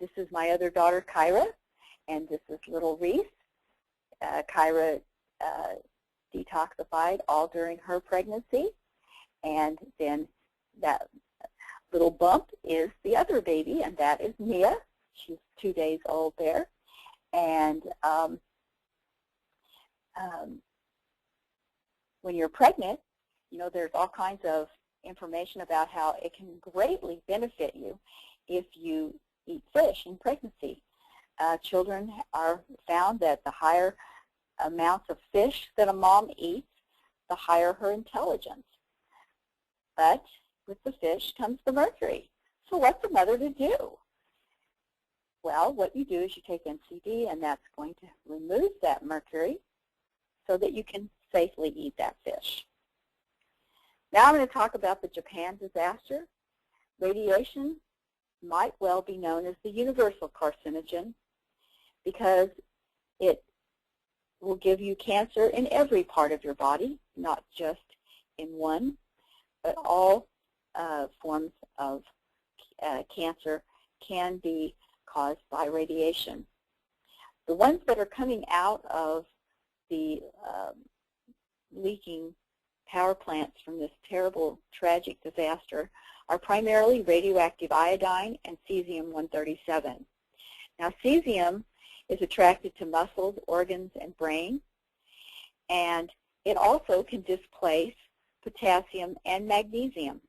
This is my other daughter, Kyra, and this is little Reese. Kyra detoxified all during her pregnancy, and then that little bump is the other baby, and that is Mia. She's 2 days old there. And when you're pregnant, you know, there's all kinds of information about how it can greatly benefit you if you eat fish in pregnancy. Children are found that the higher amounts of fish that a mom eats, the higher her intelligence. But with the fish comes the mercury. So what's a mother to do? Well, what you do is you take NCD, and that's going to remove that mercury so that you can safely eat that fish. Now I'm going to talk about the Japan disaster. Radiation might well be known as the universal carcinogen because it will give you cancer in every part of your body, not just in one, but all forms of cancer can be caused by radiation. The ones that are coming out of the leaking power plants from this terrible, tragic disaster are primarily radioactive iodine and cesium-137. Now, cesium is attracted to muscles, organs, and brain, and it also can displace potassium and magnesium.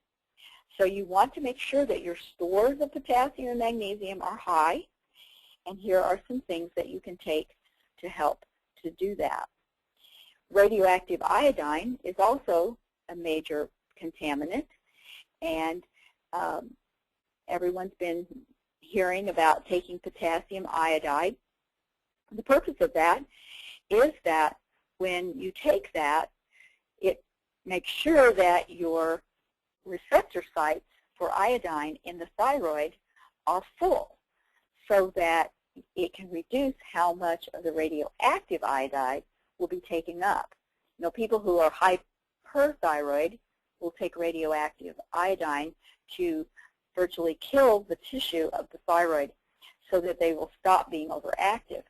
So you want to make sure that your stores of potassium and magnesium are high, and here are some things that you can take to help to do that. Radioactive iodine is also a major contaminant, and everyone's been hearing about taking potassium iodide. The purpose of that is that when you take that, it makes sure that your receptor sites for iodine in the thyroid are full so that it can reduce how much of the radioactive iodide will be taken up. You know, people who are hyperthyroid will take radioactive iodine to virtually kill the tissue of the thyroid so that they will stop being overactive,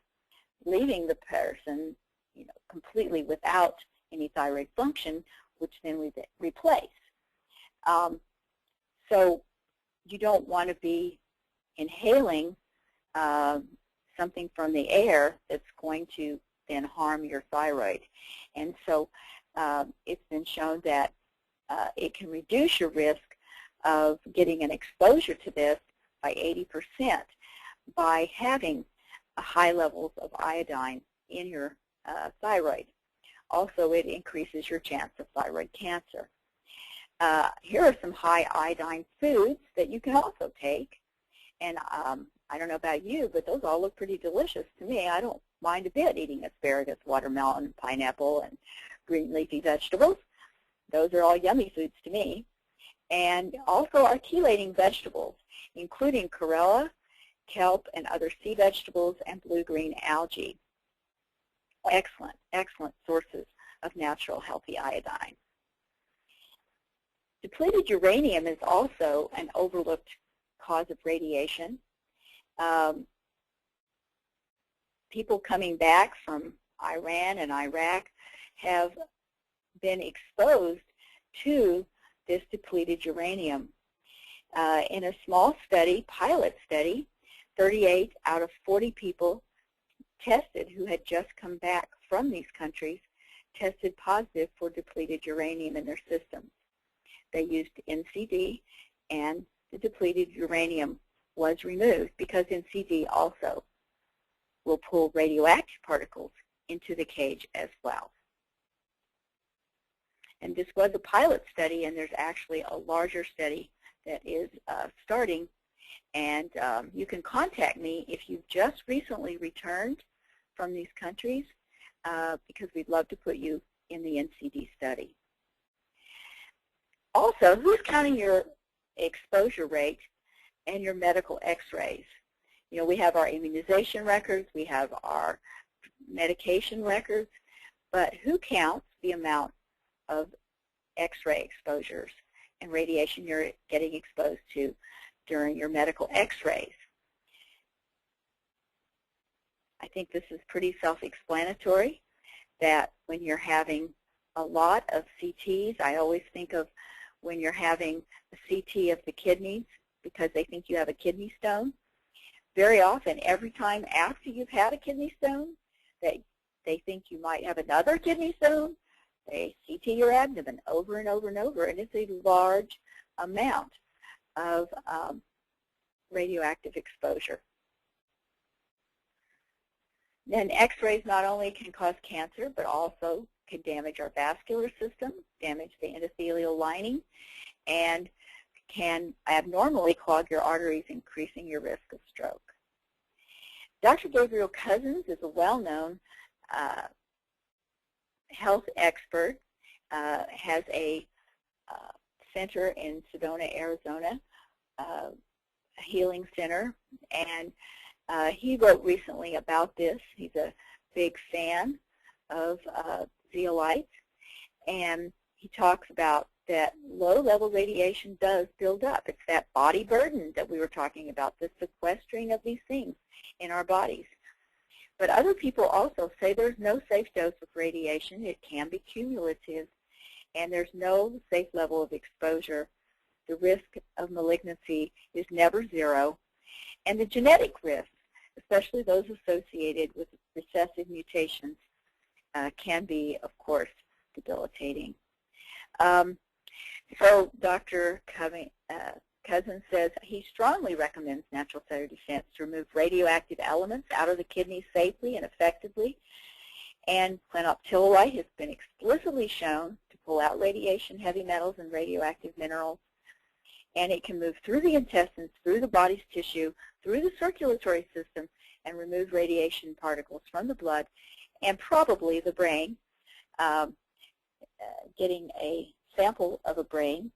leaving the person, you know, completely without any thyroid function, which then we replace. So you don't want to be inhaling something from the air that's going to then harm your thyroid. And so it's been shown that it can reduce your risk of getting an exposure to this by 80% by having high levels of iodine in your thyroid. Also, it increases your chance of thyroid cancer. Here are some high iodine foods that you can also take. And I don't know about you, but those all look pretty delicious to me. I don't mind a bit eating asparagus, watermelon, pineapple, and green leafy vegetables. Those are all yummy foods to me. And also our chelating vegetables, including chlorella, kelp, and other sea vegetables, and blue-green algae. Excellent, excellent sources of natural healthy iodine. Depleted uranium is also an overlooked cause of radiation. People coming back from Iran and Iraq have been exposed to this depleted uranium. In a small study, pilot study, 38 out of 40 people tested who had just come back from these countries tested positive for depleted uranium in their systems. They used NCD, and the depleted uranium was removed because NCD also will pull radioactive particles into the cage as well. And this was a pilot study, and there's actually a larger study that is starting. And you can contact me if you've just recently returned from these countries because we'd love to put you in the NCD study. Also, who's counting your exposure rate and your medical x-rays? You know, we have our immunization records, we have our medication records, but who counts the amount of x-ray exposures and radiation you're getting exposed to during your medical x-rays? I think this is pretty self-explanatory that when you're having a lot of CTs, I always think of when you're having a CT of the kidneys because they think you have a kidney stone. Very often, every time after you've had a kidney stone, they think you might have another kidney stone. They CT your abdomen over and over and over, and it's a large amount of radioactive exposure. Then x-rays not only can cause cancer, but also can damage our vascular system, damage the endothelial lining, and can abnormally clog your arteries, increasing your risk of stroke. Dr. Gabriel Cousins is a well-known health expert, has a center in Sedona, Arizona, a healing center, and he wrote recently about this. He's a big fan of zeolites, and he talks about that low-level radiation does build up. It's that body burden that we were talking about, the sequestering of these things in our bodies. But other people also say there's no safe dose of radiation. It can be cumulative, and there's no safe level of exposure. The risk of malignancy is never zero, and the genetic risks, especially those associated with recessive mutations, can be, of course, debilitating. So Dr. Cousins says he strongly recommends natural cellular defense to remove radioactive elements out of the kidneys safely and effectively. And clinoptilolite has been explicitly shown to pull out radiation, heavy metals, and radioactive minerals. And it can move through the intestines, through the body's tissue, through the circulatory system, and remove radiation particles from the blood and probably the brain. Getting a sample of a brain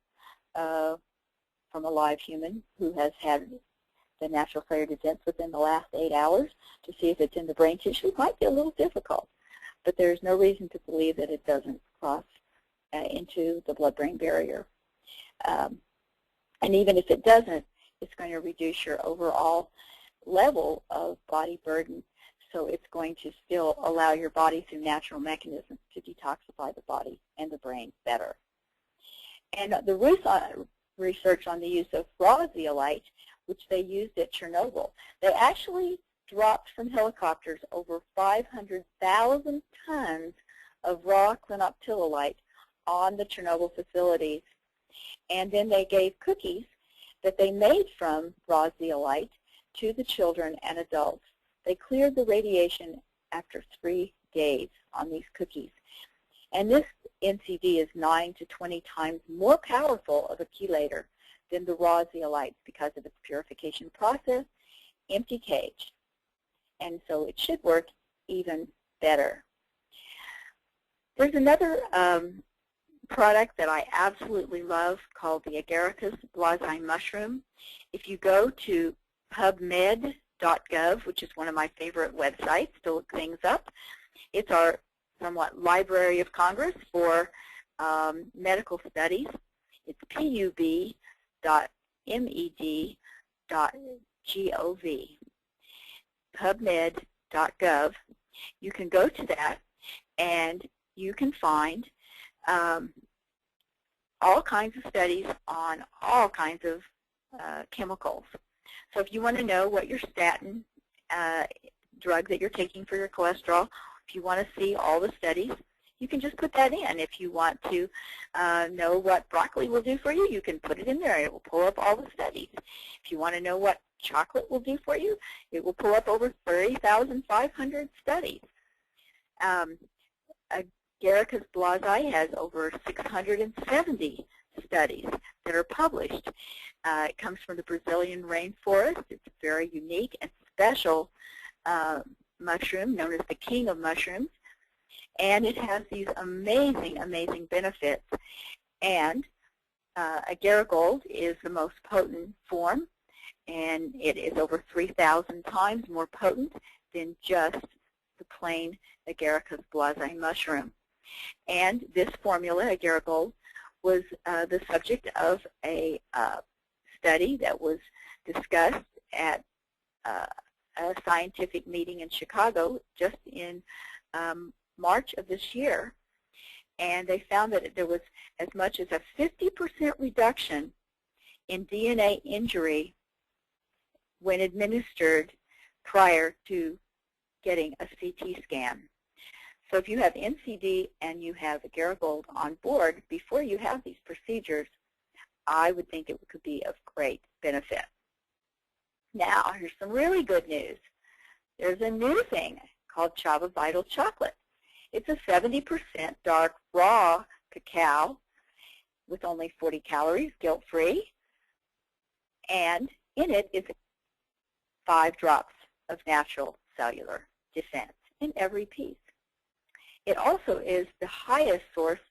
from a live human who has had the natural cellular defense within the last 8 hours to see if it's in the brain tissue might be a little difficult, but there's no reason to believe that it doesn't cross into the blood-brain barrier. And even if it doesn't, it's going to reduce your overall level of body burden, so it's going to still allow your body through natural mechanisms to detoxify the body and the brain better. And the research on the use of raw zeolite, which they used at Chernobyl, they actually dropped from helicopters over 500,000 tons of raw clinoptilolite on the Chernobyl facilities. And then they gave cookies that they made from raw zeolite to the children and adults. They cleared the radiation after 3 days on these cookies. And this NCD is 9 to 20 times more powerful of a chelator than the raw zeolites because of its purification process, empty cage. And so it should work even better. There's another product that I absolutely love called the Agaricus blazei mushroom. If you go to PubMed.gov, which is one of my favorite websites to look things up, it's our somewhat Library of Congress for medical studies. It's pub.med.gov. PubMed.gov. You can go to that and you can find all kinds of studies on all kinds of chemicals. So if you want to know what your statin drug that you're taking for your cholesterol, if you want to see all the studies, you can just put that in. If you want to know what broccoli will do for you, you can put it in there. It will pull up all the studies. If you want to know what chocolate will do for you, it will pull up over 30,500 studies. Agaricus blazei has over 670 studies that are published. It comes from the Brazilian rainforest. It's a very unique and special mushroom known as the king of mushrooms. And it has these amazing, amazing benefits. And agarigold is the most potent form, and it is over 3,000 times more potent than just the plain Agaricus blazei mushroom. And this formula, agarigold, was the subject of a study that was discussed at a scientific meeting in Chicago just in March of this year. And they found that there was as much as a 50% reduction in DNA injury when administered prior to getting a CT scan. So if you have NCD and you have agarigold on board before you have these procedures, I would think it could be of great benefit. Now, here's some really good news. There's a new thing called Chava Vital Chocolate. It's a 70% dark raw cacao with only 40 calories, guilt-free, and in it is 5 drops of natural cellular defense in every piece. It also is the highest source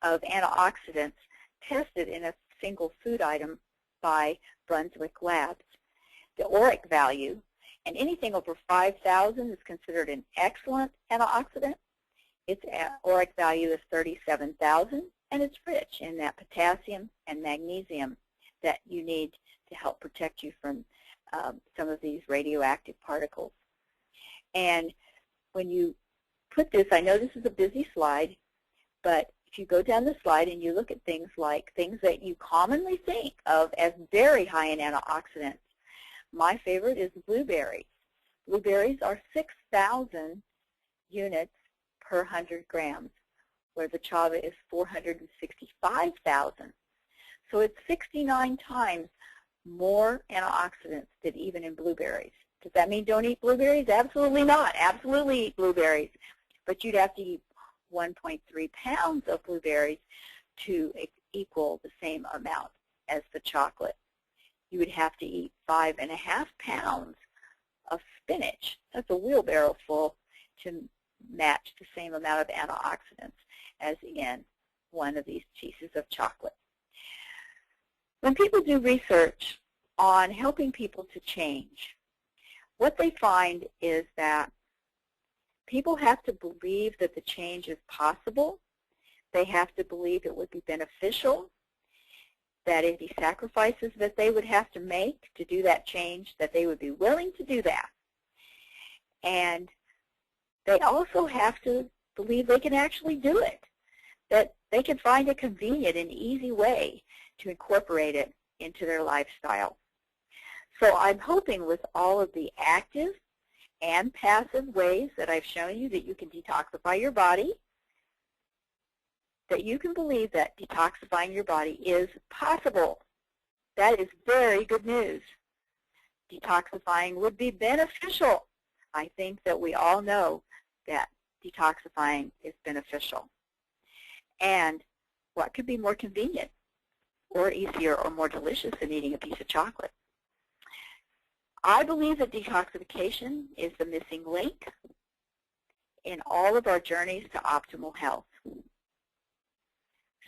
of antioxidants tested in a single food item by Brunswick Labs. The ORAC value, and anything over 5,000 is considered an excellent antioxidant. Its ORAC value is 37,000, and it's rich in that potassium and magnesium that you need to help protect you from some of these radioactive particles. And when you put this, I know this is a busy slide, but if you go down the slide and you look at things like things that you commonly think of as very high in antioxidants, my favorite is blueberries. Blueberries are 6,000 units per 100 grams, where the chava is 465,000. So it's 69 times more antioxidants than even in blueberries. Does that mean don't eat blueberries? Absolutely not. Absolutely eat blueberries. But you'd have to eat 1.3 pounds of blueberries to equal the same amount as the chocolate. You would have to eat 5.5 pounds of spinach. That's a wheelbarrow full to match the same amount of antioxidants as in one of these pieces of chocolate. When people do research on helping people to change, what they find is that people have to believe that the change is possible. They have to believe it would be beneficial, that any sacrifices that they would have to make to do that change, that they would be willing to do that. And they also have to believe they can actually do it, that they can find a convenient and easy way to incorporate it into their lifestyle. So I'm hoping with all of the active and passive ways that I've shown you that you can detoxify your body, that you can believe that detoxifying your body is possible. That is very good news. Detoxifying would be beneficial. I think that we all know that detoxifying is beneficial. And what could be more convenient or easier or more delicious than eating a piece of chocolate? I believe that detoxification is the missing link in all of our journeys to optimal health.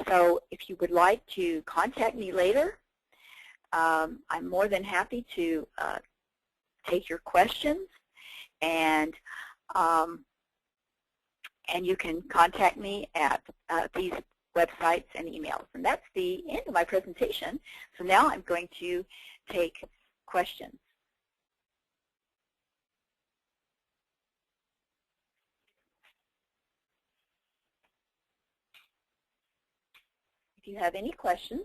So if you would like to contact me later, I'm more than happy to take your questions, and you can contact me at these websites and emails. And that's the end of my presentation. So now I'm going to take questions. If you have any questions,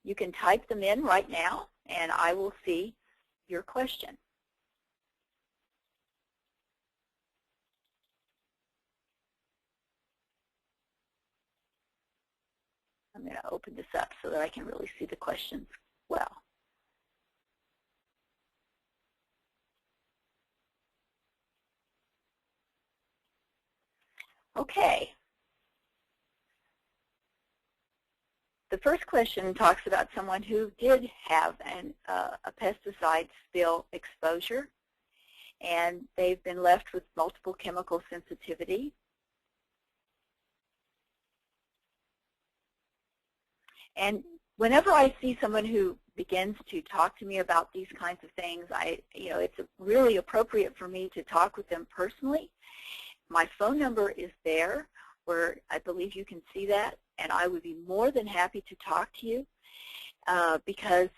you can type them in right now, and I will see your question. I'm going to open this up so that I can really see the questions well. Okay. The first question talks about someone who did have a pesticide spill exposure, and they've been left with multiple chemical sensitivity. And whenever I see someone who begins to talk to me about these kinds of things, it's really appropriate for me to talk with them personally. My phone number is there, where I believe you can see that, and I would be more than happy to talk to you because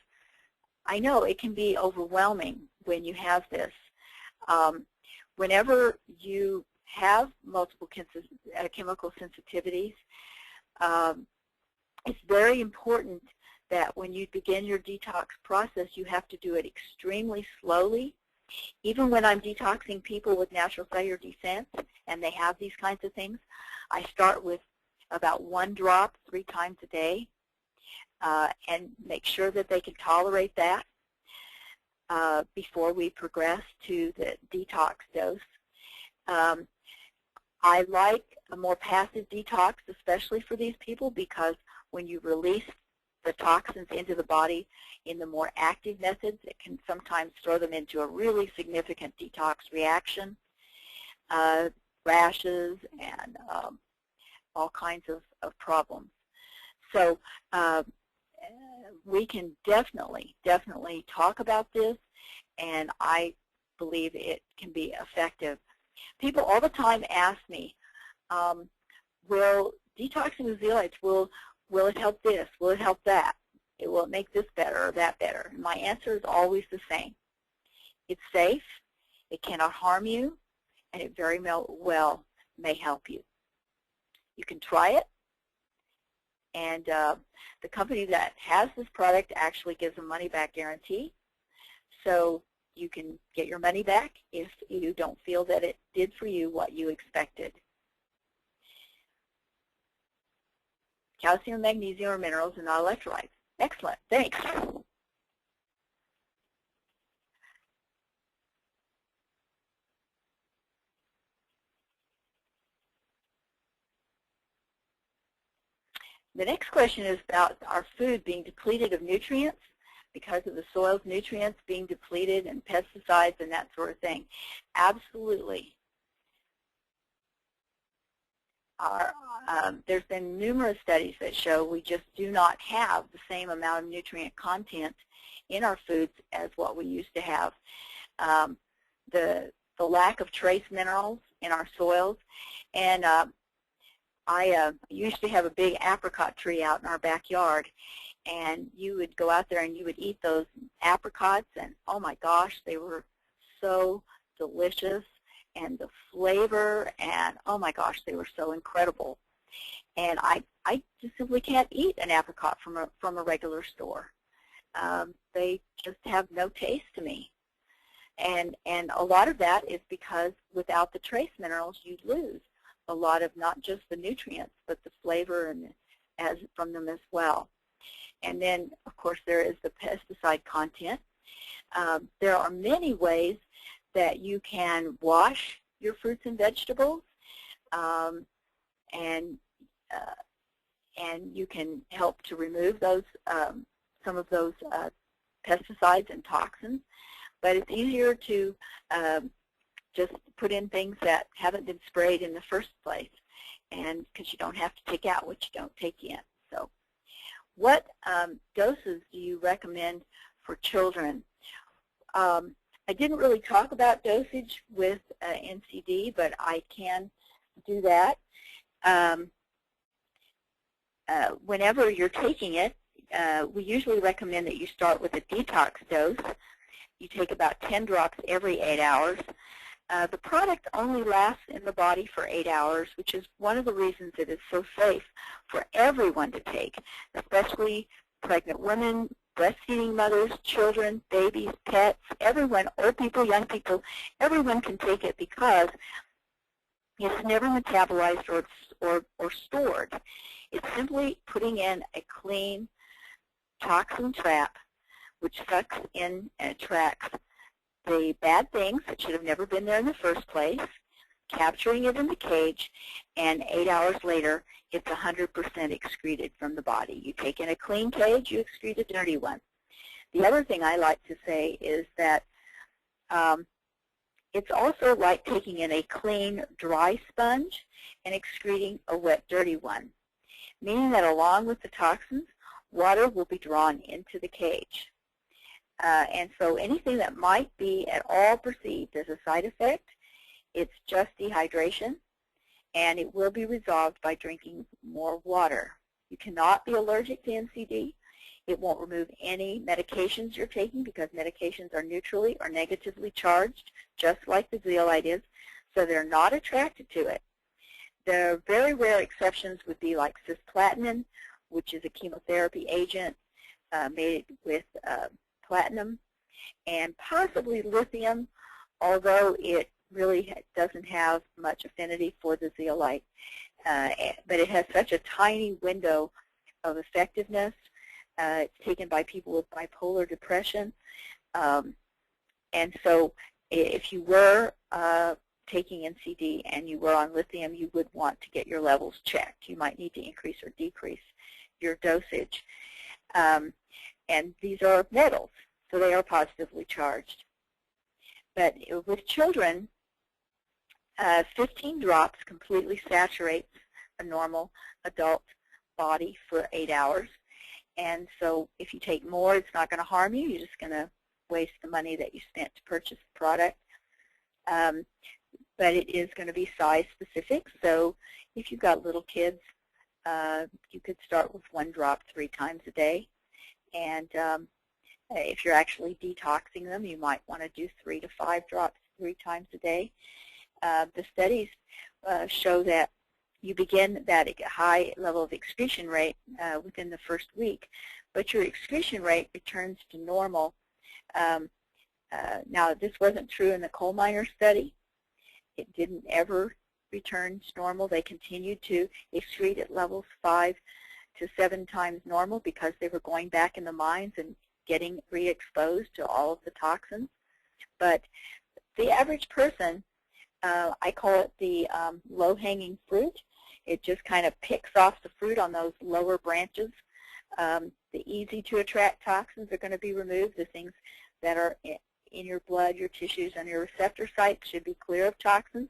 I know it can be overwhelming when you have this. Whenever you have multiple chemical sensitivities, it's very important that when you begin your detox process, you have to do it extremely slowly. Even when I'm detoxing people with natural cellular descent and they have these kinds of things, I start with about 1 drop 3 times a day and make sure that they can tolerate that before we progress to the detox dose. I like a more passive detox, especially for these people, because when you release the toxins into the body in the more active methods, it can sometimes throw them into a really significant detox reaction, rashes, and all kinds of problems. So we can definitely talk about this, and I believe it can be effective. People all the time ask me, will detoxing with zeolites, will it help this? Will it help that? Will it make this better or that better? And my answer is always the same. It's safe, it cannot harm you, and it very well may help you. You can try it, and the company that has this product actually gives a money-back guarantee. So you can get your money back if you don't feel that it did for you what you expected. calcium, magnesium, or minerals, and not electrolytes. Excellent. Thanks. The next question is about our food being depleted of nutrients because of the soil's nutrients being depleted and pesticides and that sort of thing. Absolutely. There's been numerous studies that show we just do not have the same amount of nutrient content in our foods as what we used to have. The lack of trace minerals in our soils, and I used to have a big apricot tree out in our backyard, and you would go out there and you would eat those apricots, and oh my gosh, they were so delicious, and the flavor, and oh my gosh, they were so incredible. And I just simply can't eat an apricot from a regular store. They just have no taste to me. And a lot of that is because without the trace minerals, you lose a lot of not just the nutrients, but the flavor and from them as well. And then, of course, there is the pesticide content. There are many ways that you can wash your fruits and vegetables, and you can help to remove those some of those pesticides and toxins. But it's easier to just put in things that haven't been sprayed in the first place, and because you don't have to take out what you don't take in. So what doses do you recommend for children? I didn't really talk about dosage with NCD, but I can do that. Whenever you're taking it, we usually recommend that you start with a detox dose. You take about 10 drops every 8 hours. The product only lasts in the body for 8 hours, which is one of the reasons it is so safe for everyone to take, especially pregnant women, breastfeeding mothers, children, babies, pets, everyone, old people, young people, everyone can take it because it's never metabolized or stored. It's simply putting in a clean toxin trap which sucks in and attracts the bad things that should have never been there in the first place, capturing it in the cage, and 8 hours later, it's 100% excreted from the body. You take in a clean cage, you excrete a dirty one. The other thing I like to say is that it's also like taking in a clean, dry sponge and excreting a wet, dirty one, meaning that along with the toxins, water will be drawn into the cage. And so anything that might be at all perceived as a side effect, it's just dehydration, and it will be resolved by drinking more water. You cannot be allergic to NCD. It won't remove any medications you're taking because medications are neutrally or negatively charged, just like the zeolite is, so they're not attracted to it. The very rare exceptions would be like cisplatin, which is a chemotherapy agent made with platinum, and possibly lithium, although it really doesn't have much affinity for the zeolite. But it has such a tiny window of effectiveness. It's taken by people with bipolar depression. And so if you were taking NCD and you were on lithium, you would want to get your levels checked. You might need to increase or decrease your dosage. And these are metals, so they are positively charged. But with children, 15 drops completely saturates a normal adult body for 8 hours. And so if you take more, it's not going to harm you. You're just going to waste the money that you spent to purchase the product. But it is going to be size specific. So if you've got little kids, you could start with 1 drop 3 times a day. And if you're actually detoxing them, you might want to do 3 to 5 drops 3 times a day. The studies show that you begin that high level of excretion rate within the first week, but your excretion rate returns to normal. Now, this wasn't true in the coal miner study. It didn't ever return to normal. They continued to excrete at levels 5 to 7 times normal because they were going back in the mines and getting re-exposed to all of the toxins. But the average person, I call it the low-hanging fruit. It just kind of picks off the fruit on those lower branches. The easy-to-attract toxins are going to be removed. The things that are in your blood, your tissues, and your receptor sites should be clear of toxins.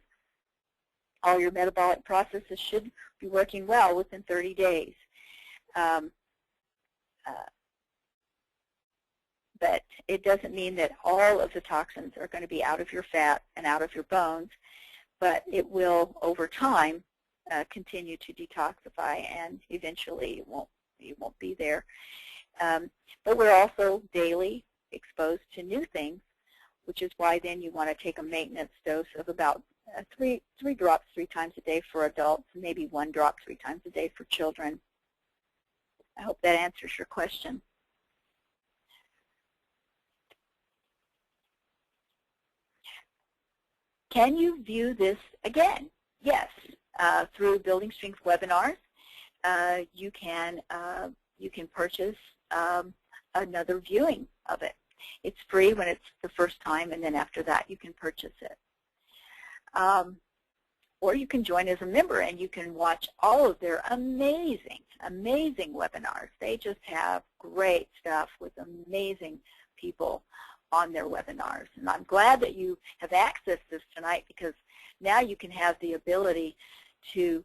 All your metabolic processes should be working well within 30 days. But it doesn't mean that all of the toxins are going to be out of your fat and out of your bones, but it will, over time, continue to detoxify, and eventually it won't be there. But we're also daily exposed to new things, which is why then you want to take a maintenance dose of about three drops 3 times a day for adults, maybe 1 drop 3 times a day for children. I hope that answers your question. Can you view this again? Yes, through Building Strength webinars. You can purchase another viewing of it. It's free when it's the first time, and then after that you can purchase it. Or you can join as a member and you can watch all of their amazing, amazing webinars. They just have great stuff with amazing people on their webinars. And I'm glad that you have accessed this tonight, because now you can have the ability to,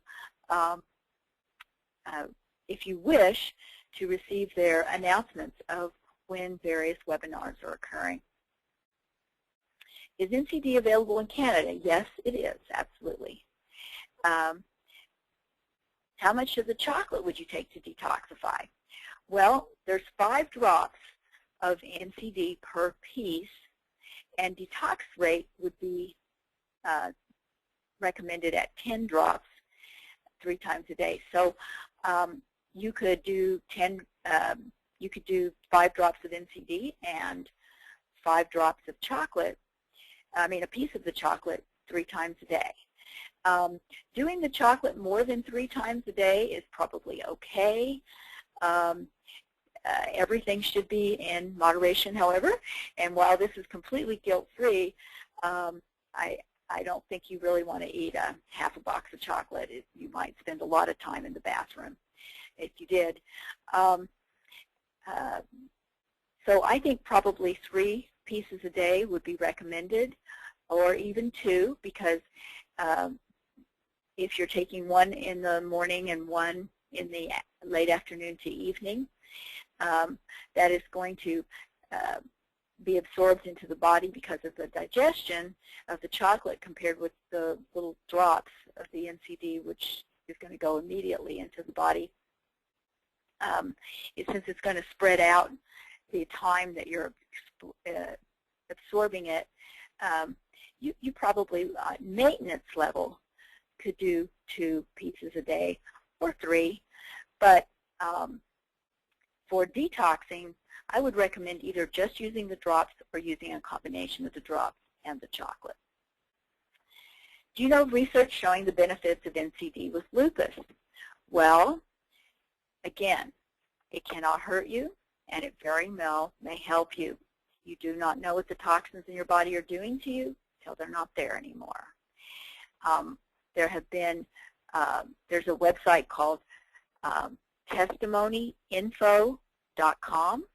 if you wish, to receive their announcements of when various webinars are occurring. Is NCD available in Canada? Yes, it is, absolutely. How much of the chocolate would you take to detoxify? Well, there's 5 drops of NCD per piece, and detox rate would be recommended at 10 drops 3 times a day. So you could do 5 drops of NCD and 5 drops of chocolate. I mean, a piece of the chocolate 3 times a day. Doing the chocolate more than 3 times a day is probably okay. Everything should be in moderation, however, and while this is completely guilt-free, I don't think you really want to eat half a box of chocolate. You might spend a lot of time in the bathroom if you did. So I think probably 3 pieces a day would be recommended, or even 2, because if you're taking 1 in the morning and 1 in the late afternoon to evening, that is going to be absorbed into the body because of the digestion of the chocolate compared with the little drops of the NCD, which is going to go immediately into the body. Since it's going to spread out the time that you're absorbing it, you probably, maintenance level, could do 2 pieces a day or 3, but for detoxing, I would recommend either just using the drops or using a combination of the drops and the chocolate. Do you know of research showing the benefits of NCD with lupus? Well, again, it cannot hurt you, and it very well may help you. You do not know what the toxins in your body are doing to you until they're not there anymore. There have been, there's a website called testimonyinfo.com,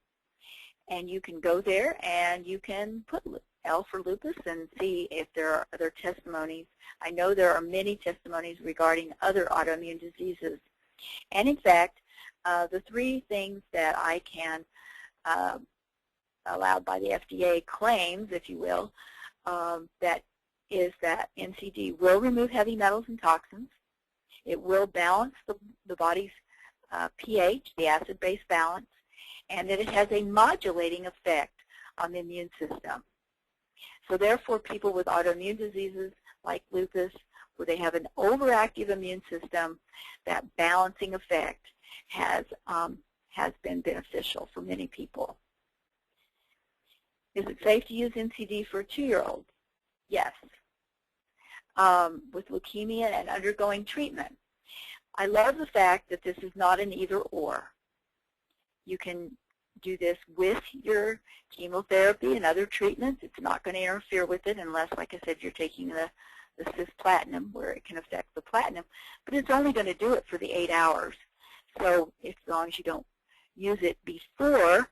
and you can go there and you can put L for lupus and see if there are other testimonies. I know there are many testimonies regarding other autoimmune diseases. And in fact, the 3 things that I can, allowed by the FDA claims, if you will, that is that NCD will remove heavy metals and toxins. It will balance the body's pH, the acid-base balance, and that it has a modulating effect on the immune system. So therefore, people with autoimmune diseases like lupus, where they have an overactive immune system, that balancing effect has been beneficial for many people. Is it safe to use NCD for a 2-year-old? Yes. With leukemia and undergoing treatment. I love the fact that this is not an either-or. You can do this with your chemotherapy and other treatments. It's not going to interfere with it unless, like I said, you're taking the cisplatinum where it can affect the platinum. But it's only going to do it for the 8 hours. So as long as you don't use it before,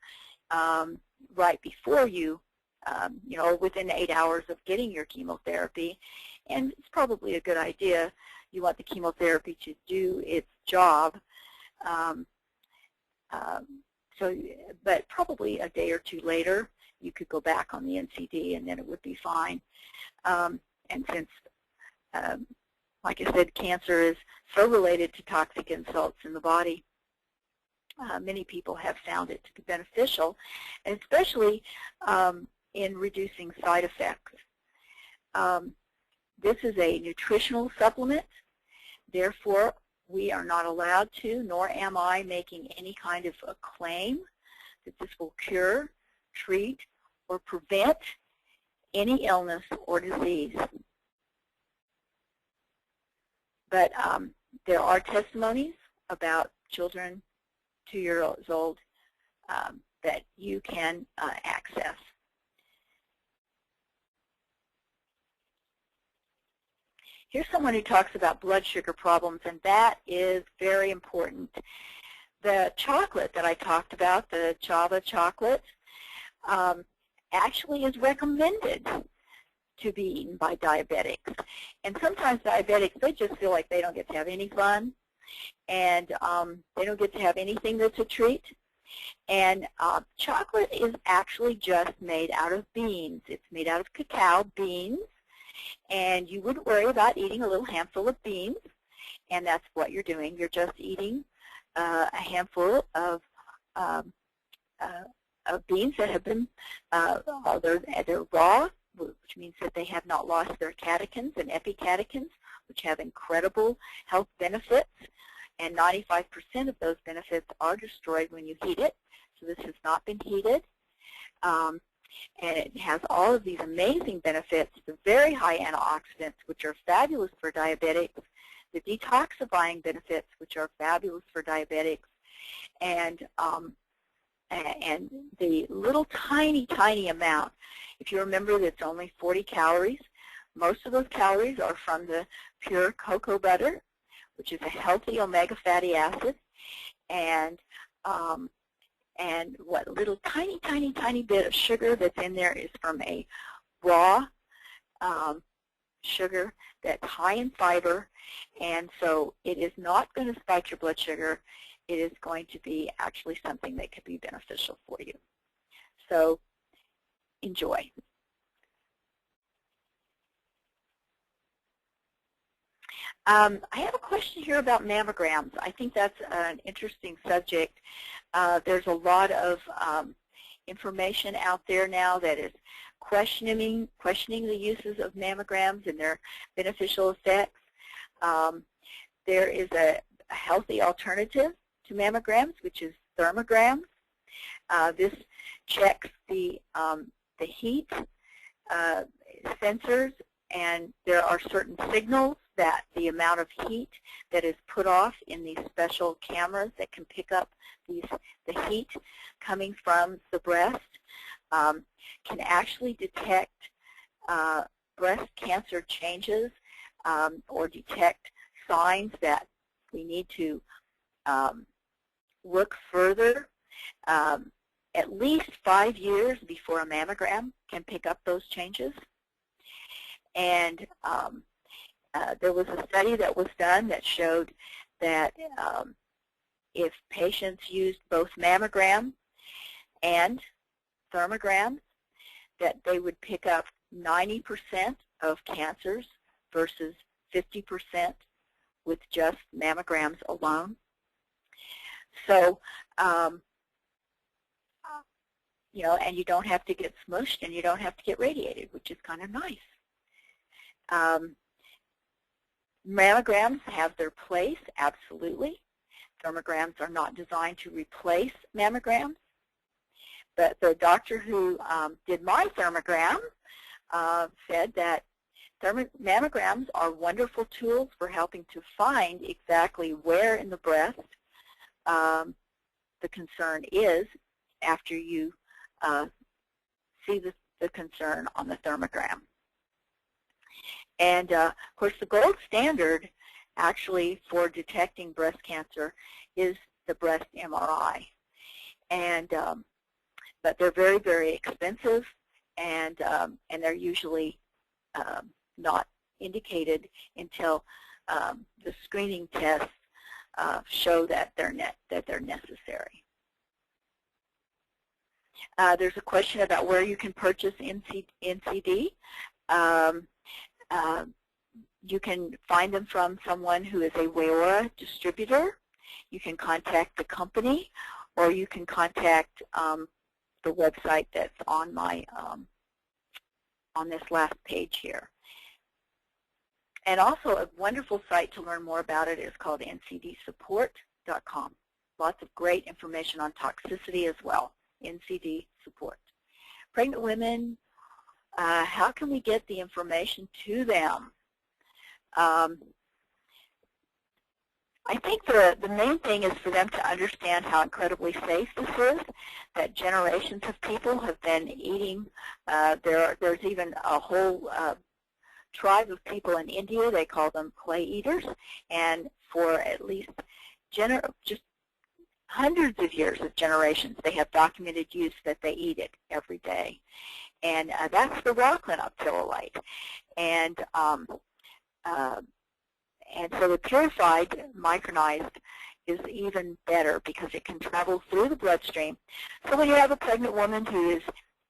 right before you, within 8 hours of getting your chemotherapy, and it's probably a good idea. You want the chemotherapy to do its job. But probably a day or two later, you could go back on the NCD, and then it would be fine. And since, like I said, cancer is so related to toxic insults in the body, many people have found it to be beneficial, and especially in reducing side effects. This is a nutritional supplement. Therefore, we are not allowed to, nor am I making any kind of a claim that this will cure, treat, or prevent any illness or disease. But there are testimonies about children 2 years old that you can access. Here's someone who talks about blood sugar problems, and that is very important. The chocolate that I talked about, the Java chocolate, actually is recommended to be eaten by diabetics. And sometimes diabetics, they just feel like they don't get to have any fun, and they don't get to have anything that's a treat. And chocolate is actually just made out of beans. It's made out of cacao beans. And you wouldn't worry about eating a little handful of beans, and that's what you're doing. You're just eating a handful of beans that have been, they're raw, which means that they have not lost their catechins and epicatechins, which have incredible health benefits, and 95% of those benefits are destroyed when you heat it. So this has not been heated. And it has all of these amazing benefits, the very high antioxidants, which are fabulous for diabetics, the detoxifying benefits, which are fabulous for diabetics, and the little tiny, tiny amount. If you remember, that's only 40 calories. Most of those calories are from the pure cocoa butter, which is a healthy omega fatty acid, and what little tiny, tiny, tiny bit of sugar that's in there is from a raw sugar that's high in fiber, and so it is not going to spike your blood sugar. It is going to be actually something that could be beneficial for you. So enjoy. I have a question here about mammograms. I think that's an interesting subject. There's a lot of information out there now that is questioning the uses of mammograms and their beneficial effects. There is a healthy alternative to mammograms, which is thermograms. This checks the heat sensors, and there are certain signals that the amount of heat that is put off in these special cameras that can pick up the heat coming from the breast can actually detect breast cancer changes or detect signs that we need to look further at least 5 years before a mammogram can pick up those changes. And there was a study that was done that showed that if patients used both mammogram and thermograms, that they would pick up 90% of cancers versus 50% with just mammograms alone. So, and you don't have to get smushed and you don't have to get radiated, which is kind of nice. Mammograms have their place, absolutely. Thermograms are not designed to replace mammograms. But the doctor who did my thermogram said that Mammograms are wonderful tools for helping to find exactly where in the breast the concern is after you see the concern on the thermogram. And of course, the gold standard actually for detecting breast cancer is the breast MRI. And but they're very, very expensive, and they're usually not indicated until the screening tests show that they're necessary. There's a question about where you can purchase NCD. You can find them from someone who is a Weora distributor. You can contact the company, or you can contact the website that's on my on this last page here. And also a wonderful site to learn more about it is called ncdsupport.com. Lots of great information on toxicity as well. NCD support. Pregnant women, how can we get the information to them? I think the main thing is for them to understand how incredibly safe this is, that generations of people have been eating. There's even a whole tribe of people in India, they call them clay eaters, and for at least just hundreds of years of generations, they have documented use that they eat it every day. And that's the Rockland octillolite. And so the purified micronized is even better because it can travel through the bloodstream. So when you have a pregnant woman who is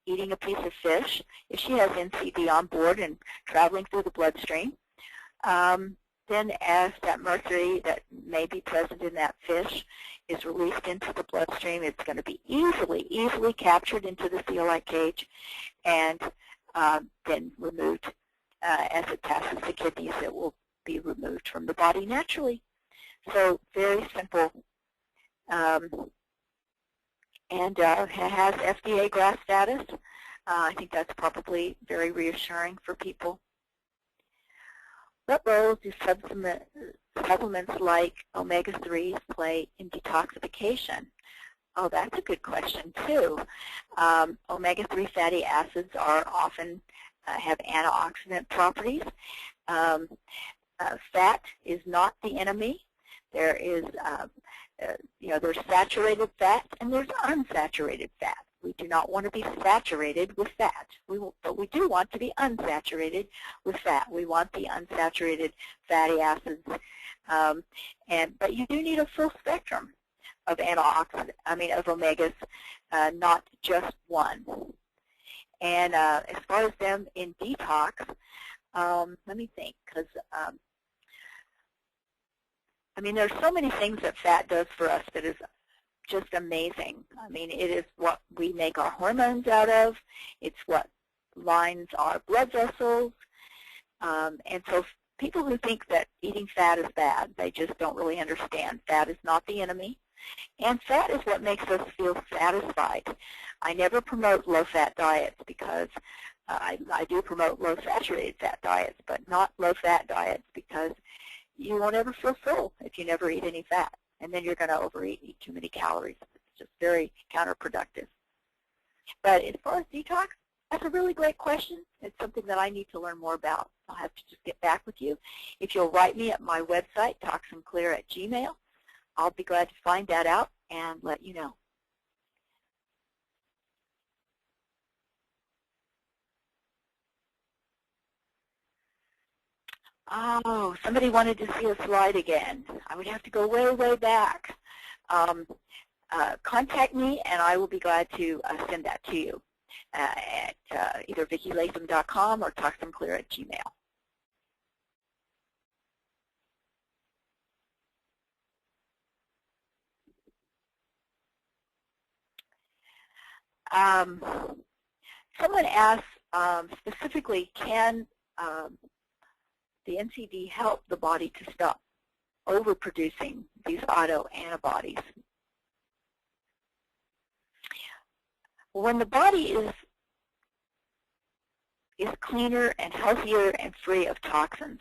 eating a piece of fish, if she has NCD on board and traveling through the bloodstream, then as that mercury that may be present in that fish is released into the bloodstream, it's going to be easily captured into the zeolite cage and then removed. As it passes the kidneys, it will be removed from the body naturally. So very simple. And has FDA GRAS status. I think that's probably very reassuring for people. What role do supplements like omega-3s play in detoxification? Oh, that's a good question too. Omega-3 fatty acids are often have antioxidant properties. Fat is not the enemy. There is, there's saturated fat and there's unsaturated fat. We do not want to be saturated with fat, but we do want to be unsaturated with fat. We want the unsaturated fatty acids, but you do need a full spectrum of of omegas, not just one. And as far as them in detox, let me think, because there's so many things that fat does for us that is just amazing. It is what we make our hormones out of. It's what lines our blood vessels. And so people who think that eating fat is bad, they just don't really understand. Fat is not the enemy. And fat is what makes us feel satisfied. I never promote low-fat diets because I do promote low-saturated fat diets, but not low-fat diets because you won't ever feel full if you never eat any fat. And then you're going to overeat, eat too many calories. It's just very counterproductive. But as far as detox, that's a really great question. It's something that I need to learn more about. I'll have to just get back with you. If you'll write me at my website, toxinclear@gmail.com, I'll be glad to find that out and let you know. Oh, somebody wanted to see a slide again. I would have to go way, way back. Contact me, and I will be glad to send that to you at either VickiLatham.com or toxinclear@gmail.com. Someone asked specifically, can the NCD help the body to stop overproducing these autoantibodies? When the body is is cleaner and healthier and free of toxins.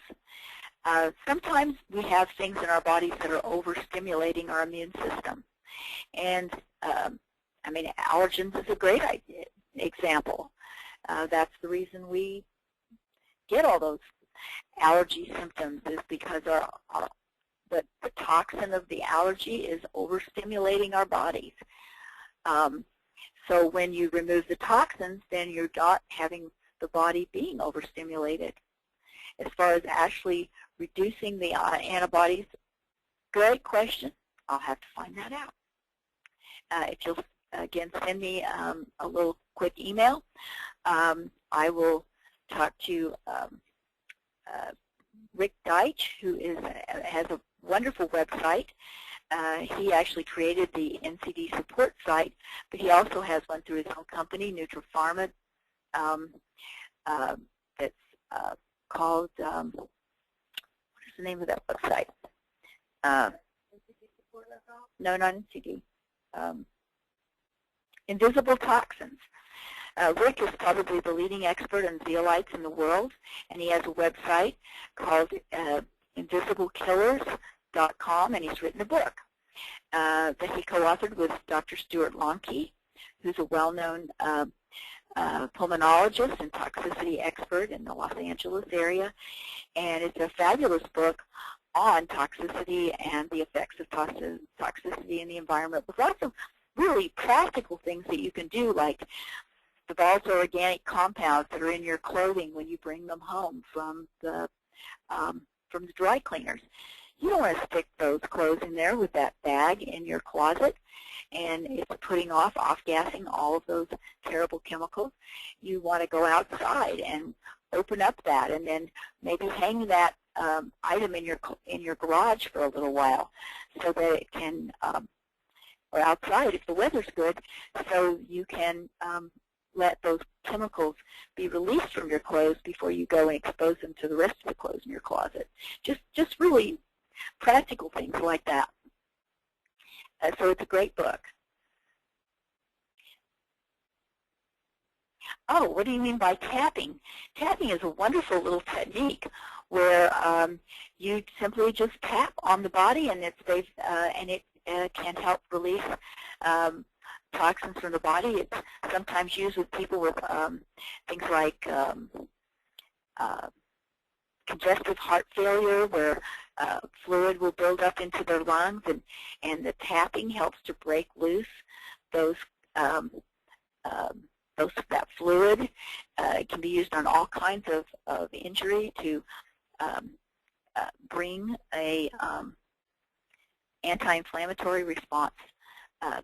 Sometimes we have things in our bodies that are overstimulating our immune system. And, I mean, allergens is a great example. That's the reason we get all those allergy symptoms, is because the toxin of the allergy is overstimulating our bodies. So when you remove the toxins, then you're not having the body being overstimulated. As far as actually reducing the antibodies, great question. I'll have to find that out. If you'll, again, send me a little quick email, I will talk to Rick Deitch, who has a wonderful website. He actually created the NCD support site, but he also has one through his own company, NutriPharma, that's called, what is the name of that website? No, not NCD. Invisible Toxins. Rick is probably the leading expert on zeolites in the world, and he has a website called InvisibleKillers.com, and he's written a book that he co-authored with Dr. Stuart Lonke, who's a well-known pulmonologist and toxicity expert in the Los Angeles area. And it's a fabulous book on toxicity and the effects of toxicity in the environment, with lots of really practical things that you can do, like the volatile organic compounds that are in your clothing when you bring them home from the dry cleaners. You don't want to stick those clothes in there with that bag in your closet, and it's putting off-gassing all of those terrible chemicals. You want to go outside and open up that, and then maybe hang that item in your garage for a little while, so that it can, or outside if the weather's good, so you can let those chemicals be released from your clothes before you go and expose them to the rest of the clothes in your closet. Just really practical things like that. So it's a great book. Oh, what do you mean by tapping? Tapping is a wonderful little technique where you simply just tap on the body, and it can help release toxins from the body. It's sometimes used with people with things like congestive heart failure, where fluid will build up into their lungs, and the tapping helps to break loose that fluid. It can be used on all kinds of injury to bring a anti-inflammatory response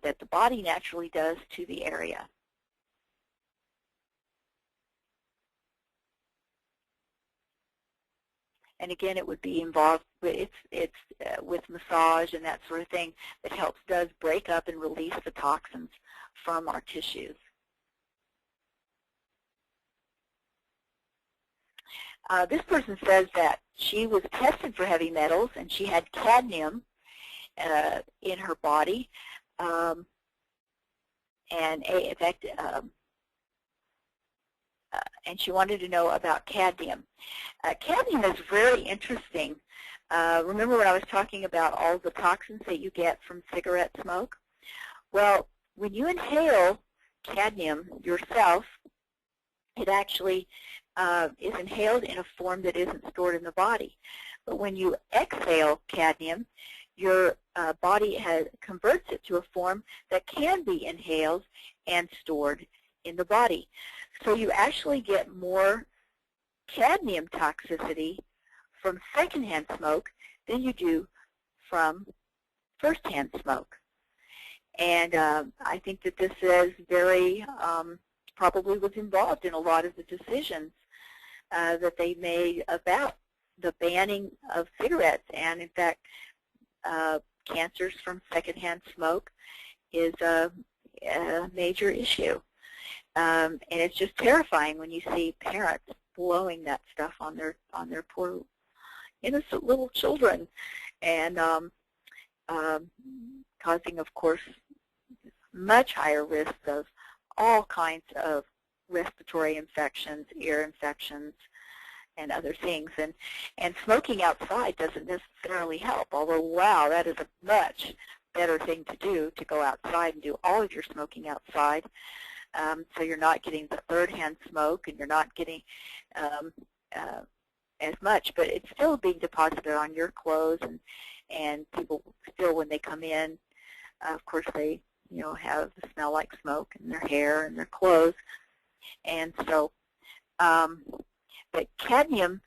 that the body naturally does to the area. And again, it would be involved with with massage and that sort of thing that does break up and release the toxins from our tissues. This person says that she was tested for heavy metals and she had cadmium in her body, and in fact, and she wanted to know about cadmium. Cadmium is very interesting. Remember when I was talking about all the toxins that you get from cigarette smoke? Well, when you inhale cadmium yourself, it actually is inhaled in a form that isn't stored in the body. But when you exhale cadmium, your body converts it to a form that can be inhaled and stored in the body. So you actually get more cadmium toxicity from secondhand smoke than you do from firsthand smoke. And I think that this is very, probably was involved in a lot of the decisions that they made about the banning of cigarettes. And in fact, cancers from secondhand smoke is a major issue. And it's just terrifying when you see parents blowing that stuff on their poor innocent little children, and causing, of course, much higher risks of all kinds of respiratory infections, ear infections, and other things. And smoking outside doesn't necessarily help, although, wow, that is a much better thing to do, to go outside and do all of your smoking outside. So you're not getting the third-hand smoke, and you're not getting as much, but it's still being deposited on your clothes, and people still, when they come in, of course, they have the smell like smoke in their hair and their clothes. And so, but cadmium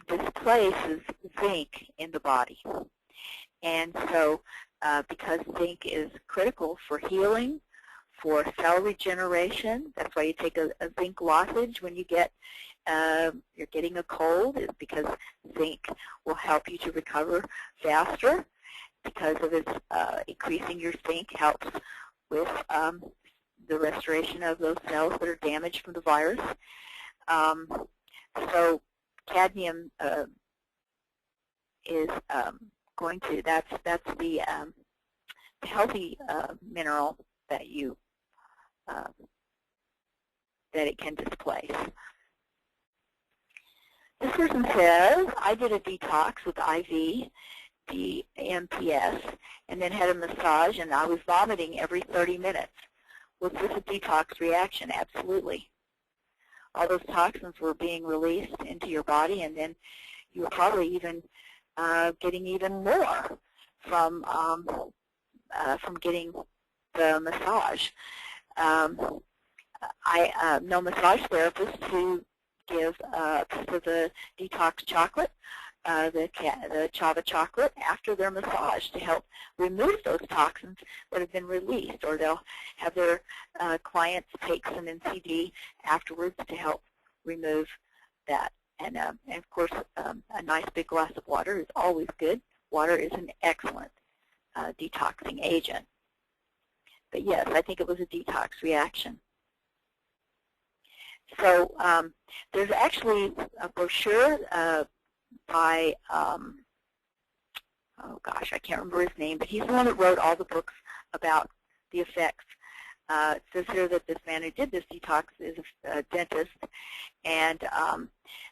displaces zinc in the body. And so because zinc is critical for healing, for cell regeneration, that's why you take a zinc lozenge when you get you're getting a cold, is because zinc will help you to recover faster, because of its increasing your zinc helps with the restoration of those cells that are damaged from the virus. So cadmium is going to, that's the healthy mineral that you that it can displace. This person says, I did a detox with IV, the MPS, and then had a massage, and I was vomiting every 30 minutes. Was this a detox reaction? Absolutely. All those toxins were being released into your body, and then you were probably even getting even more from getting the massage. I know massage therapists who give a piece of the detox chocolate, the Chava chocolate, after their massage to help remove those toxins that have been released, or they'll have their clients take some NCD afterwards to help remove that. And of course, a nice big glass of water is always good. Water is an excellent detoxing agent. But yes, I think it was a detox reaction. So there's actually a brochure by, oh gosh, I can't remember his name, but he's the one that wrote all the books about the effects. It says here that this man who did this detox is a dentist, and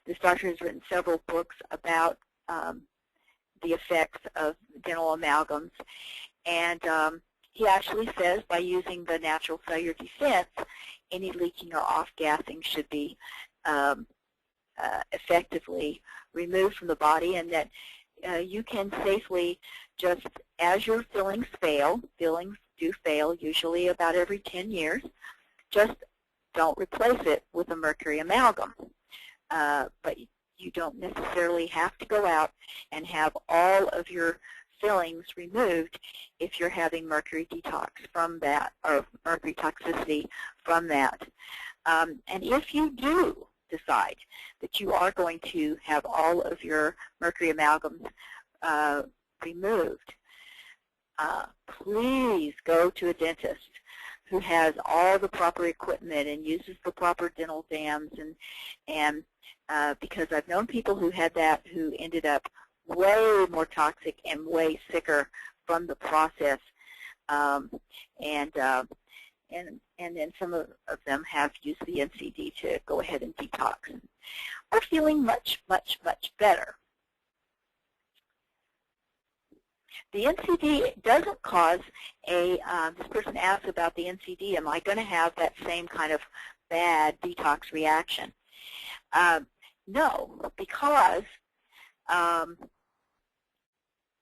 this doctor has written several books about the effects of dental amalgams. And he actually says by using the natural cellular defense, any leaking or off-gassing should be effectively removed from the body, and that you can safely, just as your fillings fail, fillings do fail usually about every 10 years, just don't replace it with a mercury amalgam. But you don't necessarily have to go out and have all of your fillings removed if you're having mercury detox from that, or mercury toxicity from that. And if you do decide that you are going to have all of your mercury amalgams removed, please go to a dentist who has all the proper equipment and uses the proper dental dams, and because I've known people who had that who ended up way more toxic and way sicker from the process, and then some of them have used the NCD to go ahead and detox and are feeling much, much, much better. The NCD doesn't cause a, this person asks about the NCD, am I going to have that same kind of bad detox reaction? No, because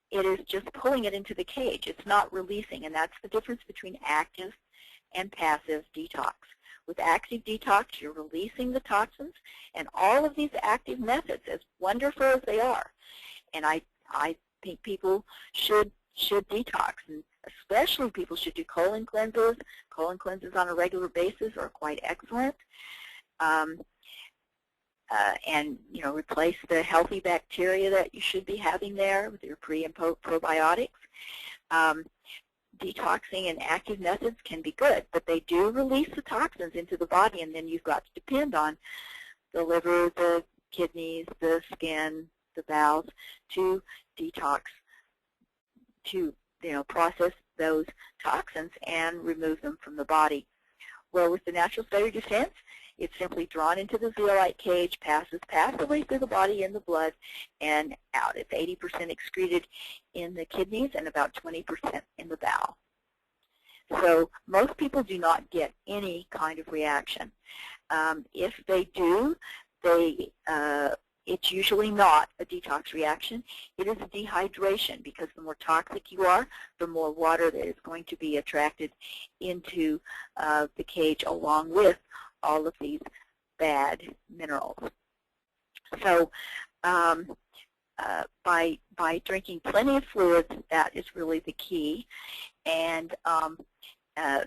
it is just pulling it into the cage. It's not releasing, and that's the difference between active and passive detox. With active detox, you're releasing the toxins, and all of these active methods, as wonderful as they are, and I think people should detox, and especially people should do colon cleanses. Colon cleanses on a regular basis are quite excellent. And replace the healthy bacteria that you should be having there with your pre and probiotics. Detoxing and active methods can be good, but they do release the toxins into the body, and then you've got to depend on the liver, the kidneys, the skin, the bowels to detox, to process those toxins and remove them from the body. Well, with the natural cellular defense, it's simply drawn into the zeolite cage, passes passively through the body in the blood, and out. It's 80% excreted in the kidneys and about 20% in the bowel. So most people do not get any kind of reaction. If they do, it's usually not a detox reaction. It is a dehydration, because the more toxic you are, the more water that is going to be attracted into the cage along with all of these bad minerals. So by drinking plenty of fluids, that is really the key. And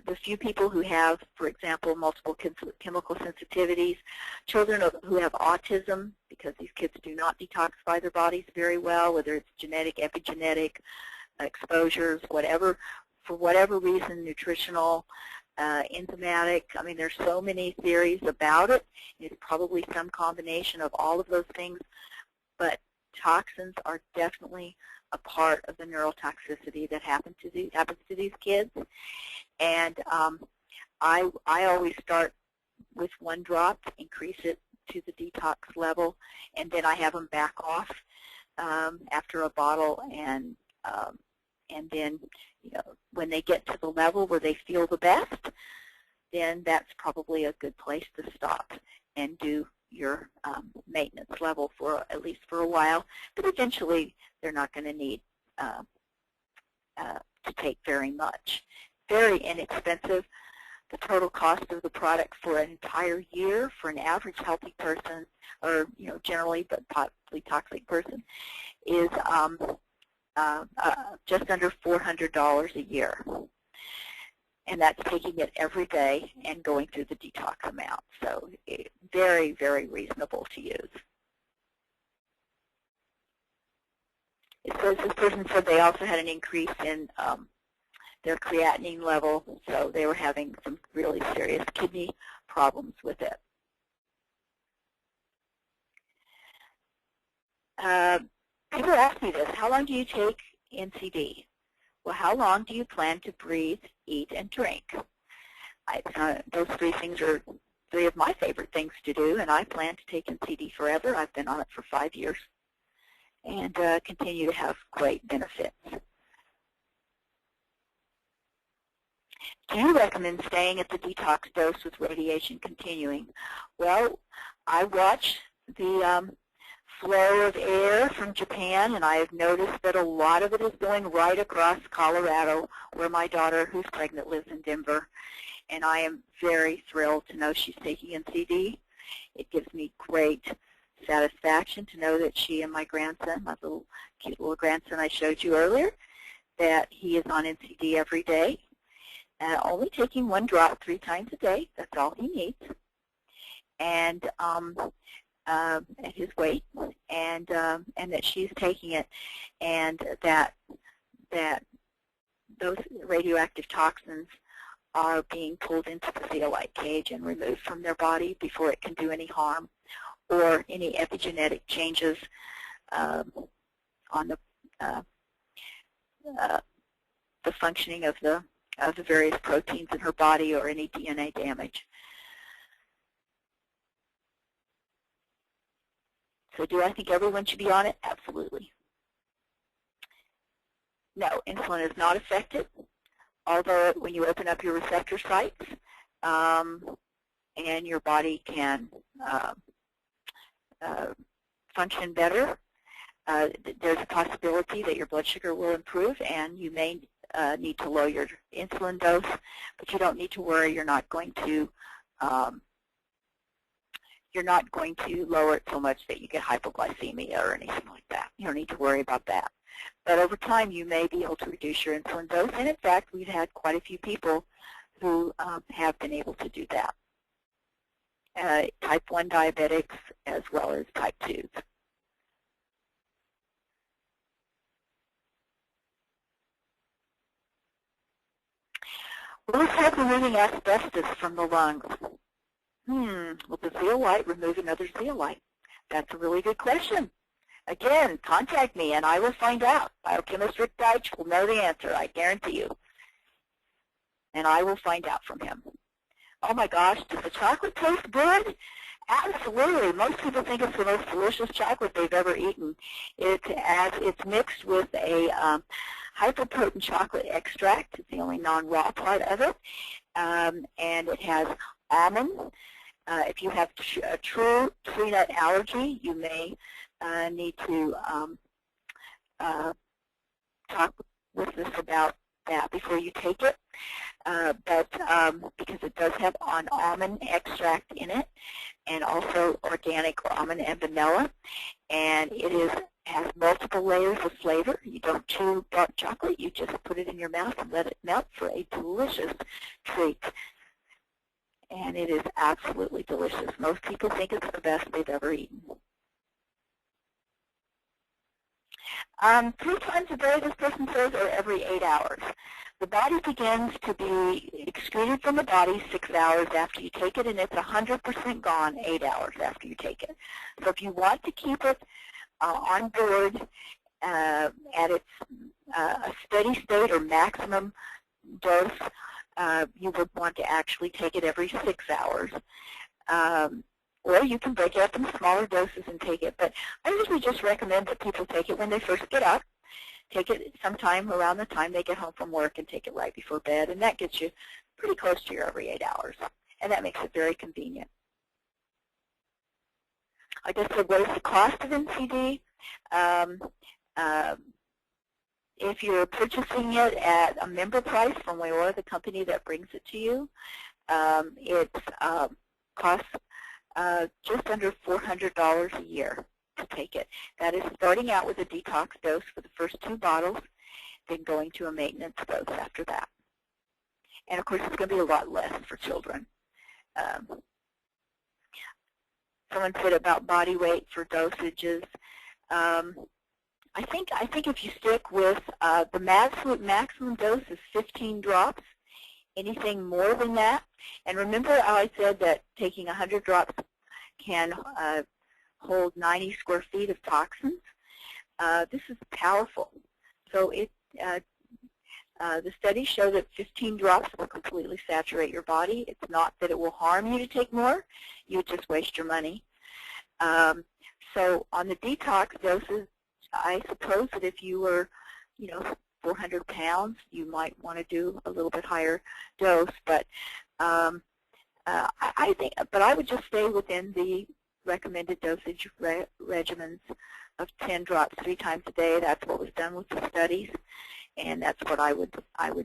the few people who have, for example, multiple chemical sensitivities, children who have autism, because these kids do not detoxify their bodies very well, whether it's genetic, epigenetic, exposures, whatever, for whatever reason, nutritional, enzymatic. I mean, there's so many theories about it. It's probably some combination of all of those things, but toxins are definitely a part of the neurotoxicity that happens to these kids. And I always start with 1 drop, increase it to the detox level, and then I have them back off after a bottle, and then, you know, when they get to the level where they feel the best, then that's probably a good place to stop and do your maintenance level for at least for a while. But eventually, they're not going to need to take very much. Very inexpensive. The total cost of the product for an entire year for an average healthy person, or generally but possibly toxic person, is just under $400 a year. And that's taking it every day and going through the detox amount. So very, very reasonable to use. It says this person said they also had an increase in their creatinine level, so they were having some really serious kidney problems with it. People ask me this: how long do you take NCD? Well, how long do you plan to breathe, eat, and drink? Those 3 things are 3 of my favorite things to do, and I plan to take NCD forever. I've been on it for 5 years and continue to have great benefits. Do you recommend staying at the detox dose with radiation continuing? Well, I watch the flow of air from Japan, and I have noticed that a lot of it is going right across Colorado, where my daughter, who's pregnant, lives in Denver. And I am very thrilled to know she's taking NCD. It gives me great satisfaction to know that she and my grandson, my cute little grandson I showed you earlier, that he is on NCD every day, only taking 1 drop 3 times a day. That's all he needs. And at his weight, and that she's taking it, and that those radioactive toxins are being pulled into the zeolite cage and removed from their body before it can do any harm, or any epigenetic changes on the functioning of the various proteins in her body, or any DNA damage. So do I think everyone should be on it? Absolutely. No, insulin is not affected, although when you open up your receptor sites and your body can function better, there's a possibility that your blood sugar will improve, and you may need to lower your insulin dose, but you don't need to worry. You're not going to lower it so much that you get hypoglycemia or anything like that. You don't need to worry about that. But over time, you may be able to reduce your insulin dose, and in fact, we've had quite a few people who have been able to do that. Type 1 diabetics as well as type 2s. Will this help removing asbestos from the lungs? Will the zeolite remove another zeolite? That's a really good question. Again, contact me and I will find out. Biochemist Rick Deitch will know the answer, I guarantee you. And I will find out from him. Oh my gosh, does the chocolate taste good? Absolutely. Most people think it's the most delicious chocolate they've ever eaten. It's mixed with a hyper-potent chocolate extract. It's the only non-raw part of it. And it has almonds. If you have a true tree nut allergy, you may need to talk with us about that before you take it. Because it does have an almond extract in it, and also organic almond and vanilla, and it has multiple layers of flavor. You don't chew dark chocolate, you just put it in your mouth and let it melt for a delicious treat. And it is absolutely delicious. Most people think it's the best they've ever eaten. 3 times a day, this person says, or every 8 hours. The body begins to be excreted from the body 6 hours after you take it, and it's 100% gone 8 hours after you take it. So if you want to keep it on board at its a steady state or maximum dose, you would want to actually take it every 6 hours. Or you can break it up in smaller doses and take it. But I usually just recommend that people take it when they first get up. Take it sometime around the time they get home from work and take it right before bed. And that gets you pretty close to your every 8 hours. And that makes it very convenient. I just said, what is the cost of NCD? If you're purchasing it at a member price from Wayora, the company that brings it to you, it costs just under $400 a year to take it. That is starting out with a detox dose for the first 2 bottles, then going to a maintenance dose after that. And of course, it's going to be a lot less for children. Someone said about body weight for dosages. I think if you stick with the maximum dose is 15 drops. Anything more than that, and remember how I said that taking 100 drops can hold 90 square feet of toxins? This is powerful. So the studies show that 15 drops will completely saturate your body. It's not that it will harm you to take more. You would just waste your money. So on the detox doses, I suppose that if you were, 400 pounds, you might want to do a little bit higher dose, but I would just stay within the recommended dosage regimens of 10 drops 3 times a day. That's what was done with the studies, and that's what I would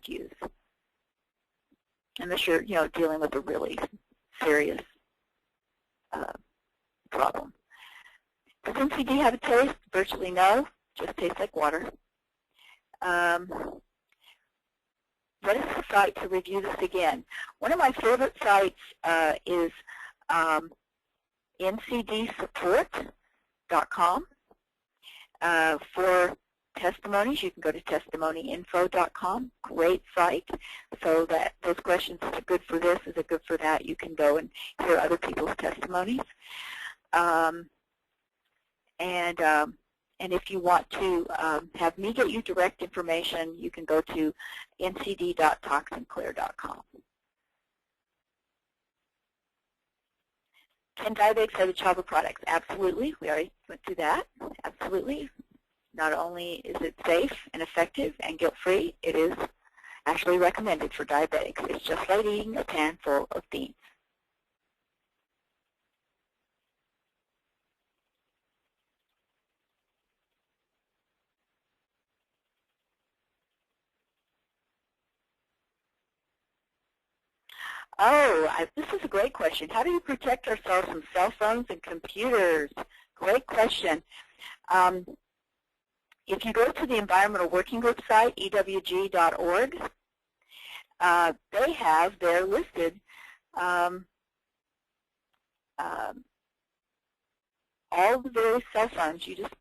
use. Unless you're dealing with a really serious problem. Does NCD have a taste? Virtually no. Just tastes like water. What is the site to review this again? One of my favorite sites is ncdsupport.com. For testimonies, you can go to testimonyinfo.com. Great site. So that those questions, is it good for this, is it good for that, you can go and hear other people's testimonies. And if you want to have me get you direct information, you can go to ncd.toxinclear.com. Can diabetics have the childhood products? Absolutely. We already went through that. Absolutely. Not only is it safe and effective and guilt-free, it is actually recommended for diabetics. It's just like eating a pan full of beans. Oh, this is a great question. How do you protect ourselves from cell phones and computers? Great question. If you go to the Environmental Working Group site, ewg.org, they have there listed all the various cell phones. You just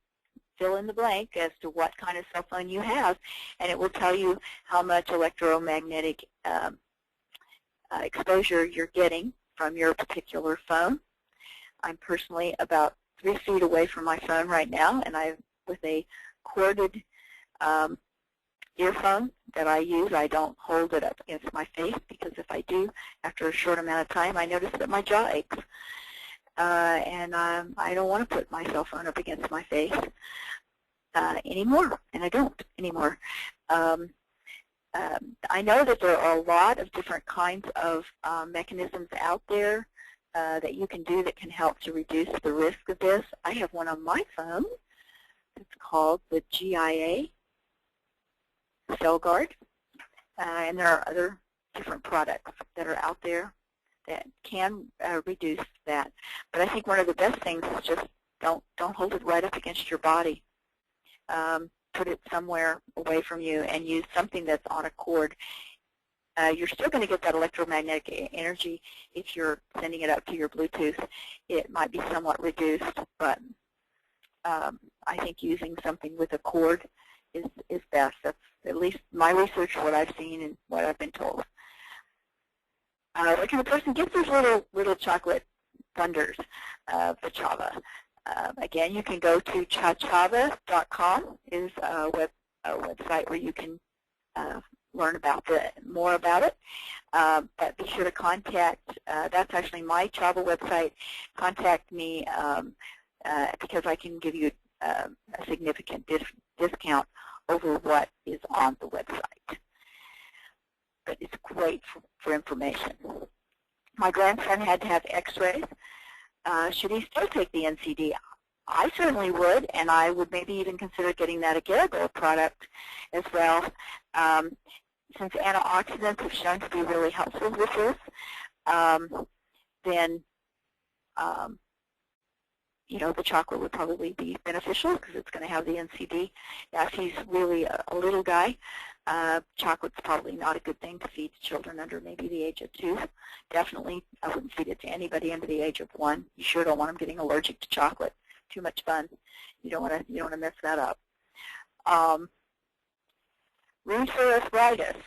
fill in the blank as to what kind of cell phone you have, and it will tell you how much electromagnetic exposure you're getting from your particular phone. I'm personally about 3 feet away from my phone right now, and with a corded earphone that I use, I don't hold it up against my face, because if I do, after a short amount of time, I notice that my jaw aches. And I don't want to put my cell phone up against my face anymore, and I don't anymore. I know that there are a lot of different kinds of mechanisms out there that you can do that can help to reduce the risk of this. I have one on my phone. It's called the GIA Cell Guard, and there are other different products that are out there that can reduce that. But I think one of the best things is just don't hold it right up against your body. Put it somewhere away from you and use something that's on a cord. You're still going to get that electromagnetic energy if you're sending it up to your Bluetooth. It might be somewhat reduced, but I think using something with a cord is best. That's at least my research, what I've seen and what I've been told. What kind of person gets these little chocolate thunders, the Chava? Again, you can go to chachava.com is a website where you can learn about more about it. But be sure to contact, that's actually my Chava website. Contact me because I can give you a significant discount over what is on the website. But it's great for information. My grandson had to have x-rays. Should he still take the NCD? I certainly would, and I would maybe even consider getting that Agarigo product as well. Since antioxidants have shown to be really helpful with this, then you know, the chocolate would probably be beneficial because it's going to have the NCD. Now, if he's really a little guy, chocolate's probably not a good thing to feed to children under maybe the age of 2. Definitely, I wouldn't feed it to anybody under the age of 1. You sure don't want them getting allergic to chocolate. Too much fun. You don't want to mess that up. Rheumatoid arthritis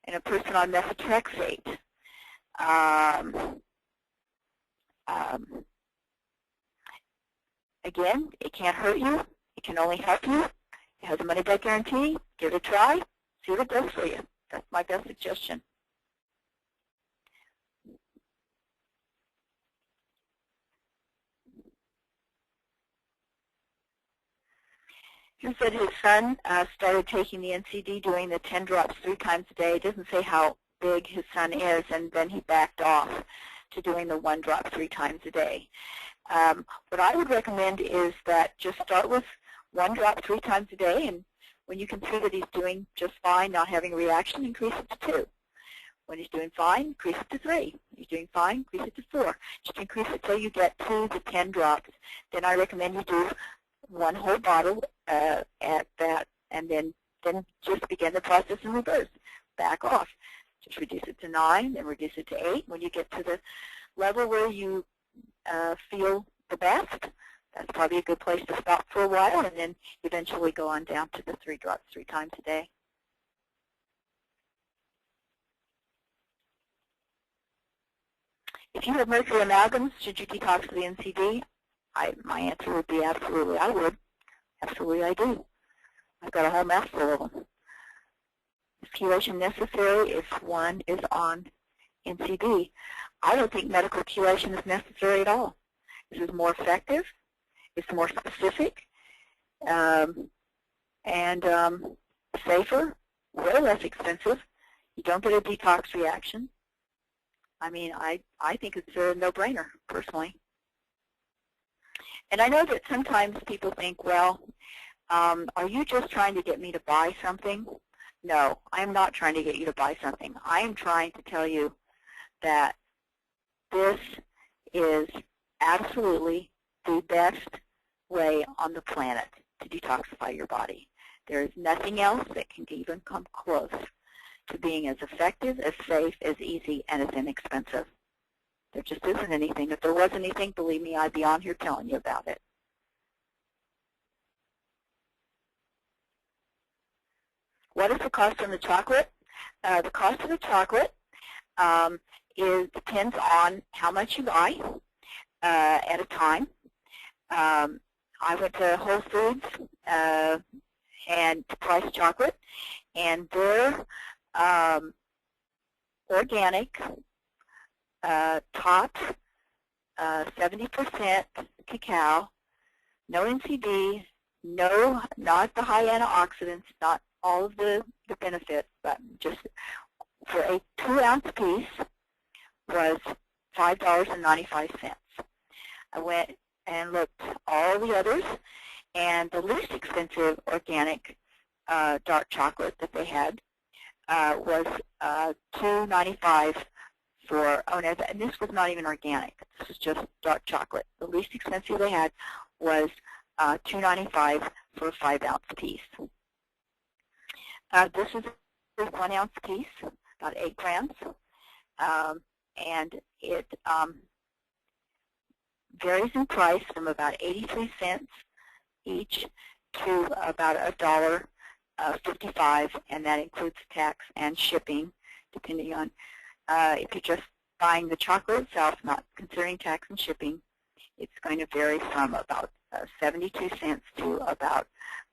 in a person on methotrexate. Again, it can't hurt you. It can only help you. It has a money-back guarantee. Give it a try. See what it does for you. That's my best suggestion. He said his son started taking the NCD, doing the 10 drops 3 times a day. It doesn't say how big his son is, and then he backed off to doing the 1 drop 3 times a day. What I would recommend is that just start with 1 drop 3 times a day, and when you can see that he's doing just fine, not having a reaction, increase it to 2. When he's doing fine, increase it to 3. When he's doing fine, increase it to 4. Just increase it till you get to the 10 drops. Then I recommend you do 1 whole bottle at that, and then just begin the process in reverse. Back off. Just reduce it to 9, then reduce it to 8. When you get to the level where you feel the best, that's probably a good place to stop for a while, and then eventually go on down to the 3 drops 3 times a day. If you have mercury amalgams, should you detox the NCD? My answer would be absolutely I would. Absolutely I do. I've got a whole mess full of them. Is chelation necessary if one is on NCD? I don't think medical chelation is necessary at all. This is more effective. It's more specific. And safer, way less expensive. You don't get a detox reaction. I mean, I think it's a no-brainer, personally. And I know that sometimes people think, well, are you just trying to get me to buy something? No, I'm not trying to get you to buy something. I am trying to tell you that this is absolutely the best way on the planet to detoxify your body. There is nothing else that can even come close to being as effective, as safe, as easy, and as inexpensive. There just isn't anything. If there was anything, believe me, I'd be on here telling you about it. What is the cost of the chocolate? The cost of the chocolate depends on how much you buy at a time. I went to Whole Foods and priced chocolate, and they're organic, top 70% cacao, no NCD, no, not the high antioxidants, not all of the benefits, but just for a 2-ounce piece was $5.95. I went and looked all the others, and the least expensive organic dark chocolate that they had was $2.95 for, oh no, and this was not even organic. This is just dark chocolate. The least expensive they had was $2.95 for a 5-ounce piece. This is a 1-ounce piece, about 8 grams, and it varies in price from about 83 cents each to about $1.55, and that includes tax and shipping, depending on if you're just buying the chocolate itself, not considering tax and shipping. It's going to vary from about 72 cents to about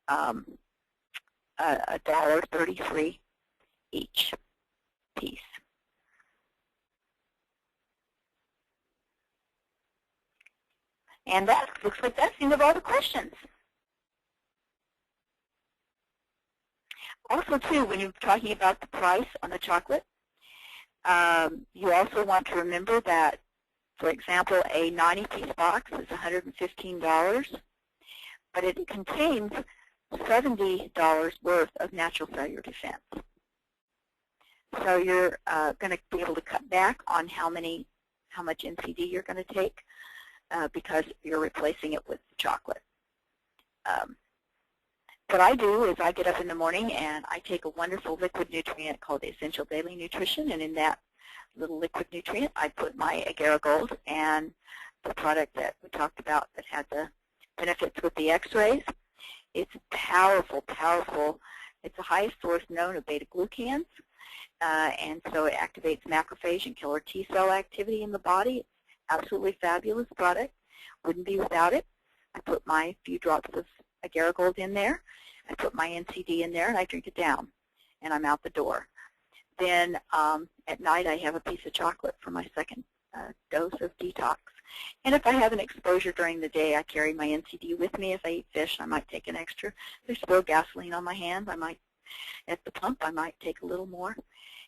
$1.33 each piece. And that looks like that's the end of all the questions. Also, too, when you're talking about the price on the chocolate, you also want to remember that, for example, a 90-piece box is $115, but it contains $70 worth of natural cellular defense. So you're going to be able to cut back on how much NCD you're going to take because you're replacing it with chocolate. What I do is I get up in the morning and I take a wonderful liquid nutrient called the Essential Daily Nutrition, and in that little liquid nutrient I put my Agarigold and the product that we talked about that had the benefits with the x-rays. It's powerful, powerful. It's the highest source known of beta-glucans, and so it activates macrophage and killer T-cell activity in the body. It's absolutely fabulous product. Wouldn't be without it. I put my few drops of Agarigold in there. I put my NCD in there, and I drink it down, and I'm out the door. Then at night I have a piece of chocolate for my second dose of detox. And if I have an exposure during the day, I carry my NCD with me. If I eat fish, I might take an extra. If there's still gasoline on my hands, I might, at the pump, I might take a little more.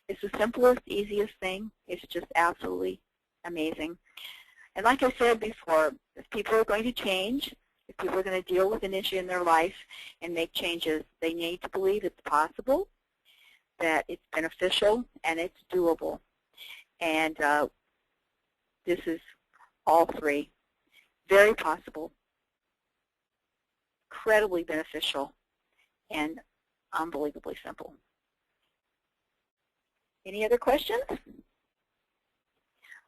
It's the simplest, easiest thing. It's just absolutely amazing. And like I said before, if people are going to change, if people are going to deal with an issue in their life and make changes, they need to believe it's possible, that it's beneficial, and it's doable. And this is all three. Very possible, incredibly beneficial, and unbelievably simple. Any other questions?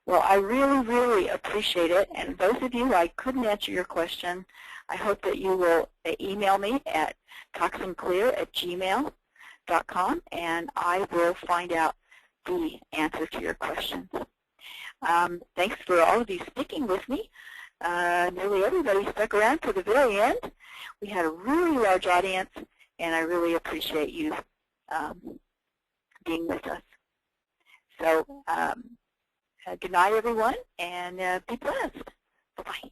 Well, I really, really appreciate it. And those of you I couldn't answer your question, I hope that you will email me at toxinclear@gmail.com, and I will find out the answer to your questions. Thanks for all of you sticking with me. Nearly everybody stuck around to the very end. We had a really large audience, and I really appreciate you being with us. So good night, everyone, and be blessed. Bye-bye.